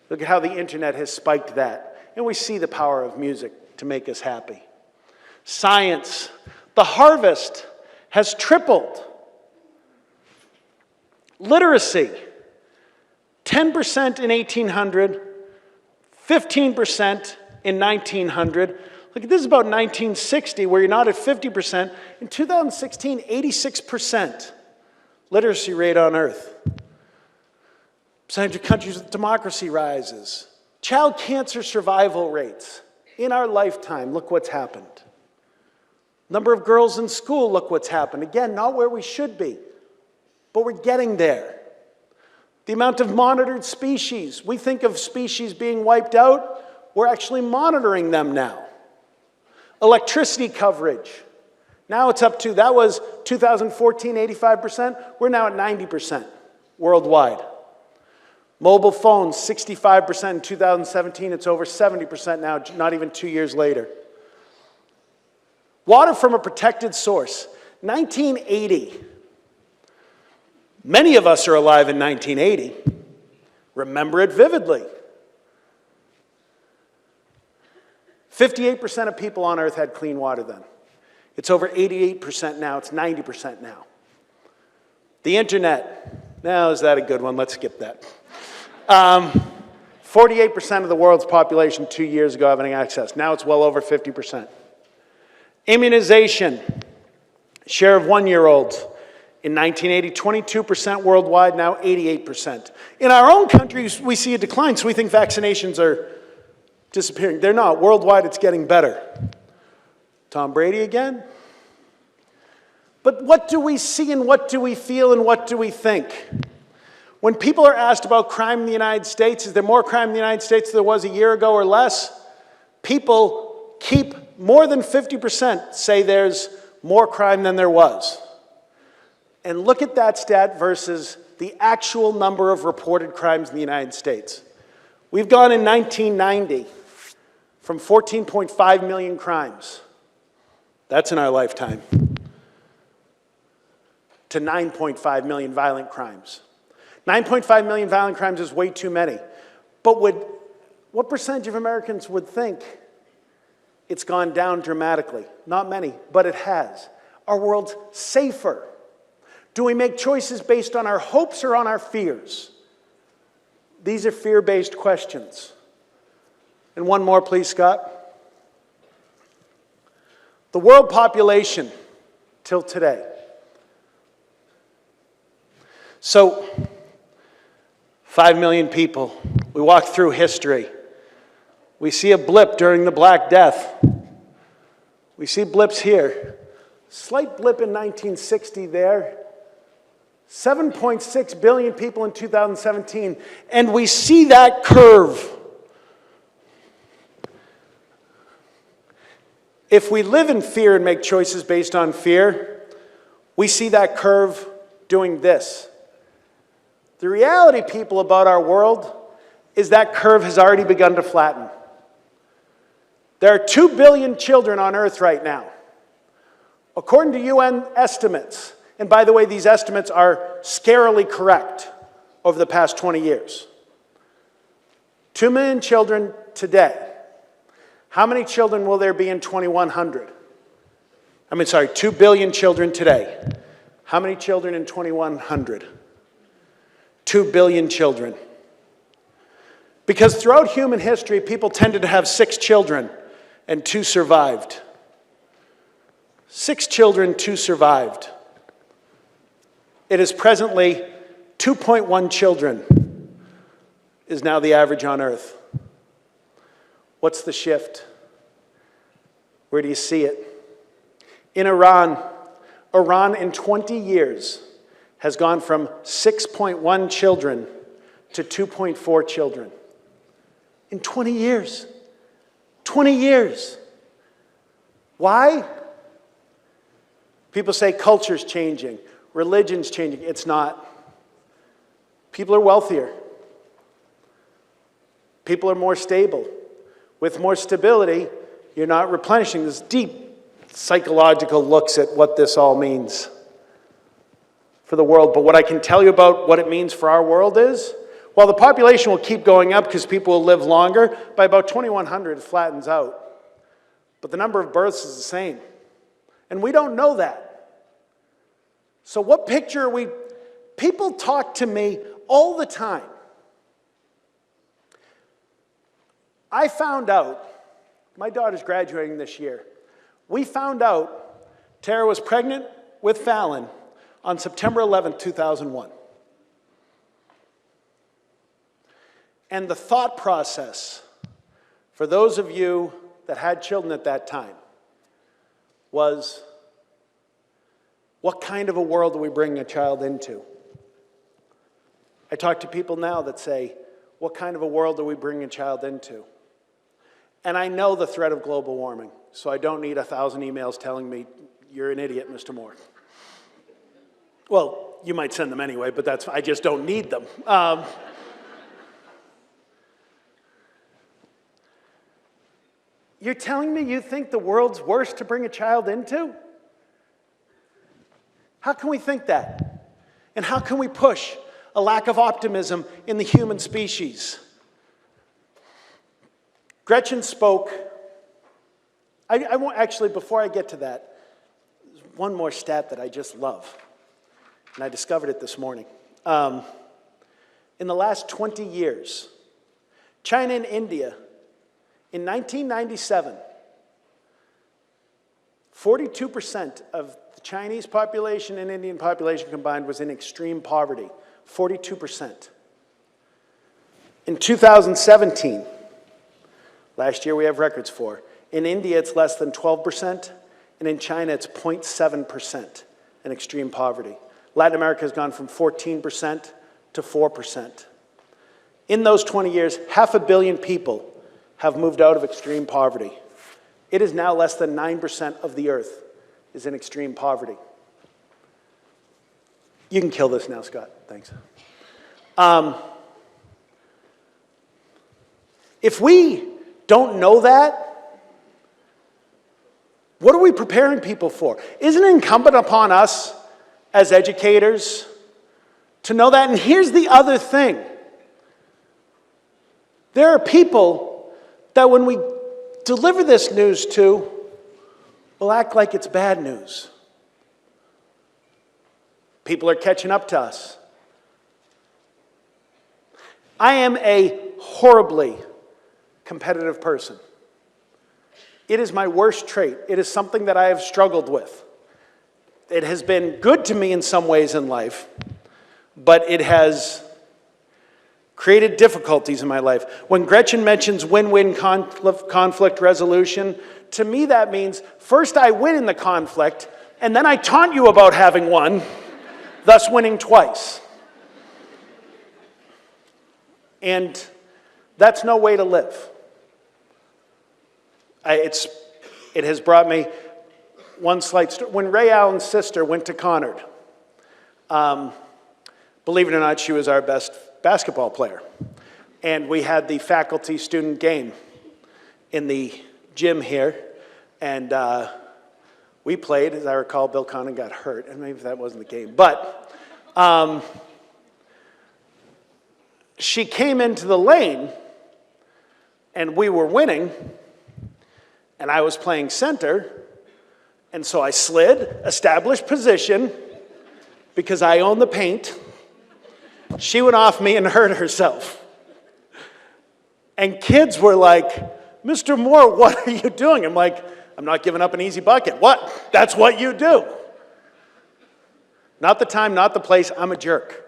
Speaker 11: Look at how the internet has spiked that. And we see the power of music to make us happy. Science. The harvest has tripled. Literacy. 10% in 1800, 15% in 1900. Look, this is about 1960, where you're not at 50%. In 2016, 86% literacy rate on Earth. Percentage of countries with democracy rises. Child cancer survival rates. In our lifetime, look what's happened. Number of girls in school, look what's happened. Again, not where we should be, but we're getting there. The amount of monitored species. We think of species being wiped out. We're actually monitoring them now. Electricity coverage. Now it's up to, that was 2014, 85%. We're now at 90% worldwide. Mobile phones, 65% in 2017. It's over 70% now, not even 2 years later. Water from a protected source. 1980. Many of us are alive in 1980. Remember it vividly. 58% of people on Earth had clean water then. It's over 88% now. It's 90% now. The internet. Now, is that a good one? Let's skip that. 48% of the world's population 2 years ago having access. Now it's well over 50%. Immunization. Share of 1-year-olds. In 1980, 22% worldwide, now 88%. In our own countries, we see a decline, so we think vaccinations are disappearing. They're not. Worldwide, it's getting better. Tom Brady again? But what do we see and what do we feel and what do we think? When people are asked about crime in the United States, is there more crime in the United States than there was a year ago or less? People more than 50% say there's more crime than there was. And look at that stat versus the actual number of reported crimes in the United States. We've gone in 1990 from 14.5 million crimes, that's in our lifetime, to 9.5 million violent crimes. 9.5 million violent crimes is way too many. But what percentage of Americans would think it's gone down dramatically? Not many, but it has. Our world's safer. Do we make choices based on our hopes or on our fears? These are fear-based questions. And one more, please, Scott. The world population till today. So, 5 million people. We walk through history. We see a blip during the Black Death. We see blips here. Slight blip in 1960 there. 7.6 billion people in 2017. And we see that curve. If we live in fear and make choices based on fear, we see that curve doing this. The reality, people, about our world is that curve has already begun to flatten. There are 2 billion children on Earth right now. According to UN estimates, and by the way, these estimates are scarily correct over the past 20 years. 2 million children today. How many children will there be in 2100? 2 billion children today. How many children in 2100? 2 billion children. Because throughout human history, people tended to have 6 children, and 2 survived. 6 children, 2 survived. It is presently 2.1 children is now the average on Earth. What's the shift? Where do you see it? In Iran in 20 years has gone from 6.1 children to 2.4 children. In 20 years. 20 years. Why? People say culture's changing, religion's changing. It's not. People are wealthier. People are more stable. With more stability, you're not replenishing. This deep psychological looks at what this all means for the world. But what I can tell you about what it means for our world is, while the population will keep going up because people will live longer, by about 2100 it flattens out. But the number of births is the same. And we don't know that. So what picture are we? People talk to me all the time. I found out, my daughter's graduating this year. We found out Tara was pregnant with Fallon on September 11, 2001. And the thought process for those of you that had children at that time was, what kind of a world are we bringing a child into? I talk to people now that say, what kind of a world are we bringing a child into? And I know the threat of global warming, so I don't need 1,000 emails telling me, you're an idiot, Mr. Moore. Well, you might send them anyway, but I just don't need them. You're telling me you think the world's worse to bring a child into? How can we think that? And how can we push a lack of optimism in the human species? Gretchen spoke. I won't actually, before I get to that, there's one more stat that I just love. And I discovered it this morning. In the last 20 years, China and India, in 1997, 42% of the Chinese population and Indian population combined was in extreme poverty. 42%. In 2017, last year we have records for, in India it's less than 12%, and in China it's 0.7% in extreme poverty. Latin America has gone from 14% to 4%. In those 20 years, 500 million people have moved out of extreme poverty. It is now less than 9% of the earth is in extreme poverty. You can kill this now, Scott. Thanks. If we don't know that, what are we preparing people for? Isn't it incumbent upon us as educators to know that? And here's the other thing. There are people that when we deliver this news to will act like it's bad news. People are catching up to us. I am a horribly competitive person. It is my worst trait. It is something that I have struggled with. It has been good to me in some ways in life, but it has created difficulties in my life. When Gretchen mentions win-win conflict resolution, to me that means first I win in the conflict, and then I taunt you about having won, thus winning twice. And that's no way to live. It has brought me one slight story. When Ray Allen's sister went to Conard, believe it or not, she was our best basketball player. And we had the faculty-student game in the gym here. And we played. As I recall, Bill Conard got hurt. And maybe that wasn't the game. But she came into the lane, and we were winning. And I was playing center, and so I slid, established position, because I own the paint. She went off me and hurt herself. And kids were like, Mr. Moore, what are you doing? I'm like, I'm not giving up an easy bucket. What? That's what you do. Not the time, not the place, I'm a jerk.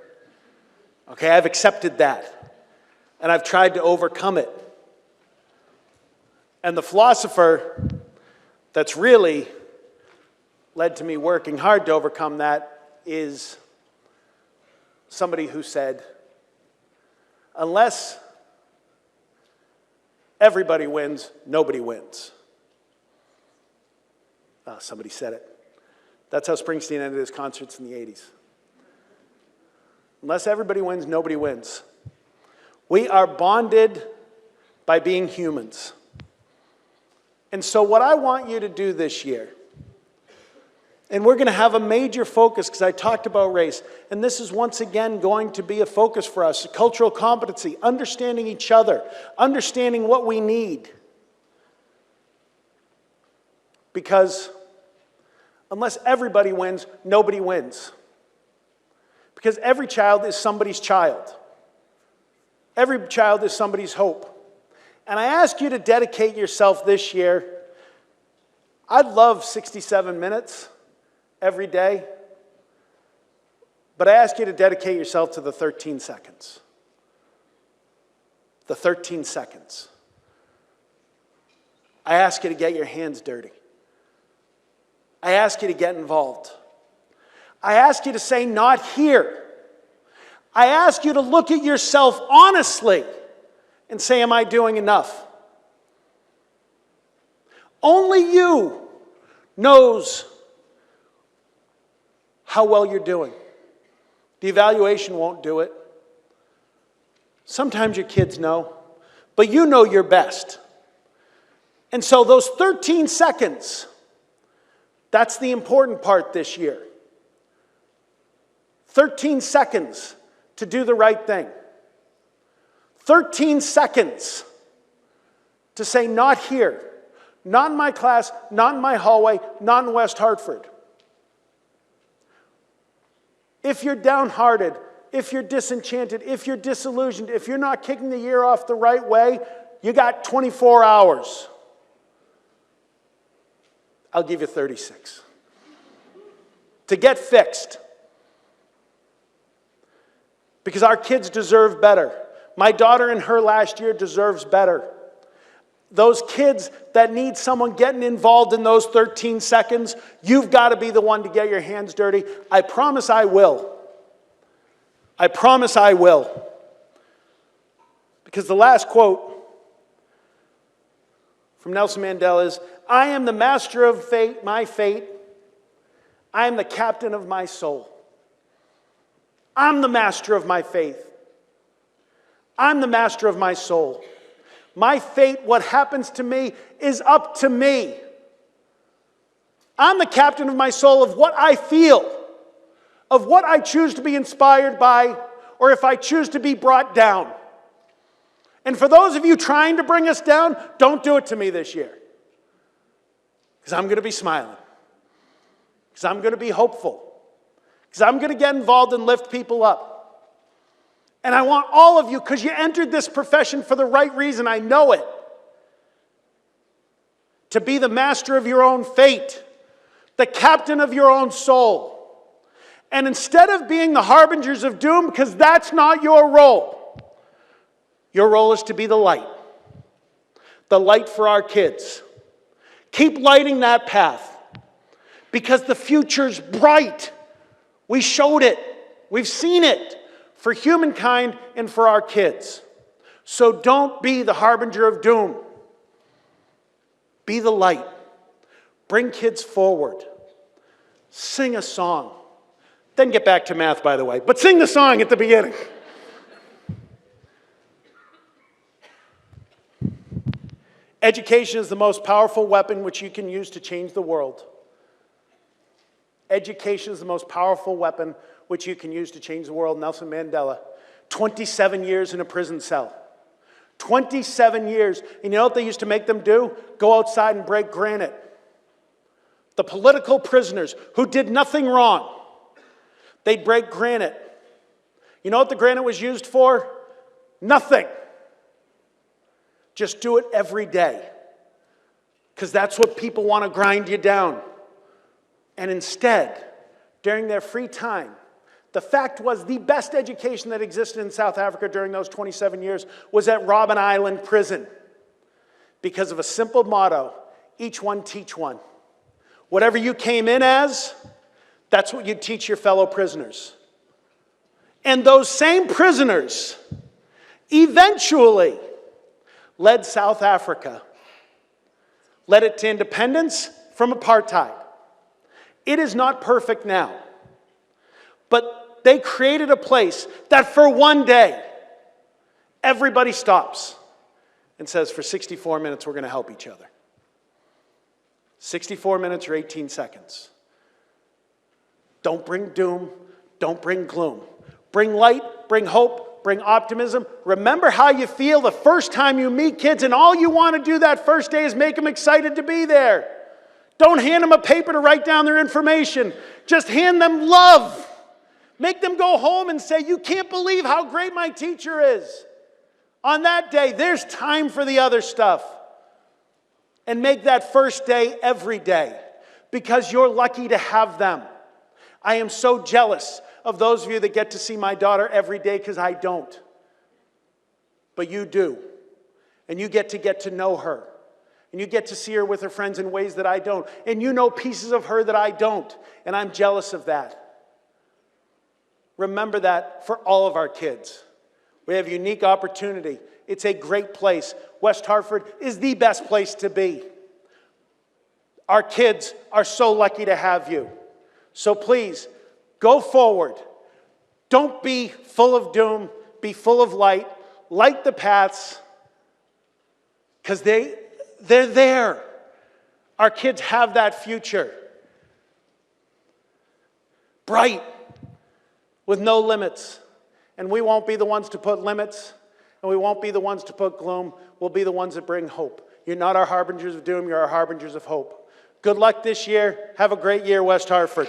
Speaker 11: Okay, I've accepted that. And I've tried to overcome it. And the philosopher that's really led to me working hard to overcome that is somebody who said, unless everybody wins, nobody wins. Oh, somebody said it. That's how Springsteen ended his concerts in the 80s. Unless everybody wins, nobody wins. We are bonded by being humans. And so what I want you to do this year, and we're going to have a major focus because I talked about race, and this is once again going to be a focus for us, cultural competency, understanding each other, understanding what we need. Because unless everybody wins, nobody wins. Because every child is somebody's child. Every child is somebody's hope. And I ask you to dedicate yourself this year. I'd love 67 minutes every day, but I ask you to dedicate yourself to the 13 seconds. The 13 seconds. I ask you to get your hands dirty. I ask you to get involved. I ask you to say, not here. I ask you to look at yourself honestly and say, am I doing enough? Only you knows how well you're doing. The evaluation won't do it. Sometimes your kids know, but you know your best. And so those 13 seconds, that's the important part this year. 13 seconds to do the right thing. 13 seconds to say, not here, not in my class, not in my hallway, not in West Hartford. If you're downhearted, if you're disenchanted, if you're disillusioned, if you're not kicking the year off the right way, you got 24 hours. I'll give you 36. To get fixed. Because our kids deserve better. My daughter in her last year deserves better. Those kids that need someone getting involved in those 13 seconds, you've got to be the one to get your hands dirty. I promise I will. I promise I will. Because the last quote from Nelson Mandela is, I am the master of fate, my fate. I am the captain of my soul. I'm the master of my faith. I'm the master of my soul. My fate, what happens to me, is up to me. I'm the captain of my soul, of what I feel, of what I choose to be inspired by, or if I choose to be brought down. And for those of you trying to bring us down, don't do it to me this year. Because I'm going to be smiling. Because I'm going to be hopeful. Because I'm going to get involved and lift people up. And I want all of you, because you entered this profession for the right reason, I know it, to be the master of your own fate, the captain of your own soul. And instead of being the harbingers of doom, because that's not your role is to be the light for our kids. Keep lighting that path, because the future's bright. We showed it. We've seen it for humankind and for our kids. So don't be the harbinger of doom. Be the light. Bring kids forward. Sing a song. Then get back to math, by the way. But sing the song at the beginning. Education is the most powerful weapon which you can use to change the world. Education is the most powerful weapon which you can use to change the world. Nelson Mandela, 27 years in a prison cell. 27 years. And you know what they used to make them do? Go outside and break granite. The political prisoners who did nothing wrong, they'd break granite. You know what the granite was used for? Nothing. Just do it every day. Because that's what people want to grind you down. And instead, during their free time, the fact was the best education that existed in South Africa during those 27 years was at Robben Island Prison. Because of a simple motto, each one teach one. Whatever you came in as, that's what you teach your fellow prisoners. And those same prisoners eventually led South Africa, led it to independence from apartheid. It is not perfect now, but they created a place that for one day, everybody stops and says, for 64 minutes, we're going to help each other. 64 minutes or 18 seconds. Don't bring doom, don't bring gloom. Bring light, bring hope, bring optimism. Remember how you feel the first time you meet kids, and all you want to do that first day is make them excited to be there. Don't hand them a paper to write down their information. Just hand them love. Make them go home and say, you can't believe how great my teacher is. On that day, there's time for the other stuff. And make that first day every day, because you're lucky to have them. I am so jealous of those of you that get to see my daughter every day, because I don't. But you do. And you get to know her. And you get to see her with her friends in ways that I don't. And you know pieces of her that I don't. And I'm jealous of that. Remember that for all of our kids. We have a unique opportunity. It's a great place. West Hartford is the best place to be. Our kids are so lucky to have you. So please, go forward. Don't be full of doom. Be full of light. Light the paths. Because they're there. Our kids have that future. Bright. With no limits. And we won't be the ones to put limits. And we won't be the ones to put gloom. We'll be the ones that bring hope. You're not our harbingers of doom. You're our harbingers of hope. Good luck this year. Have a great year, West Hartford.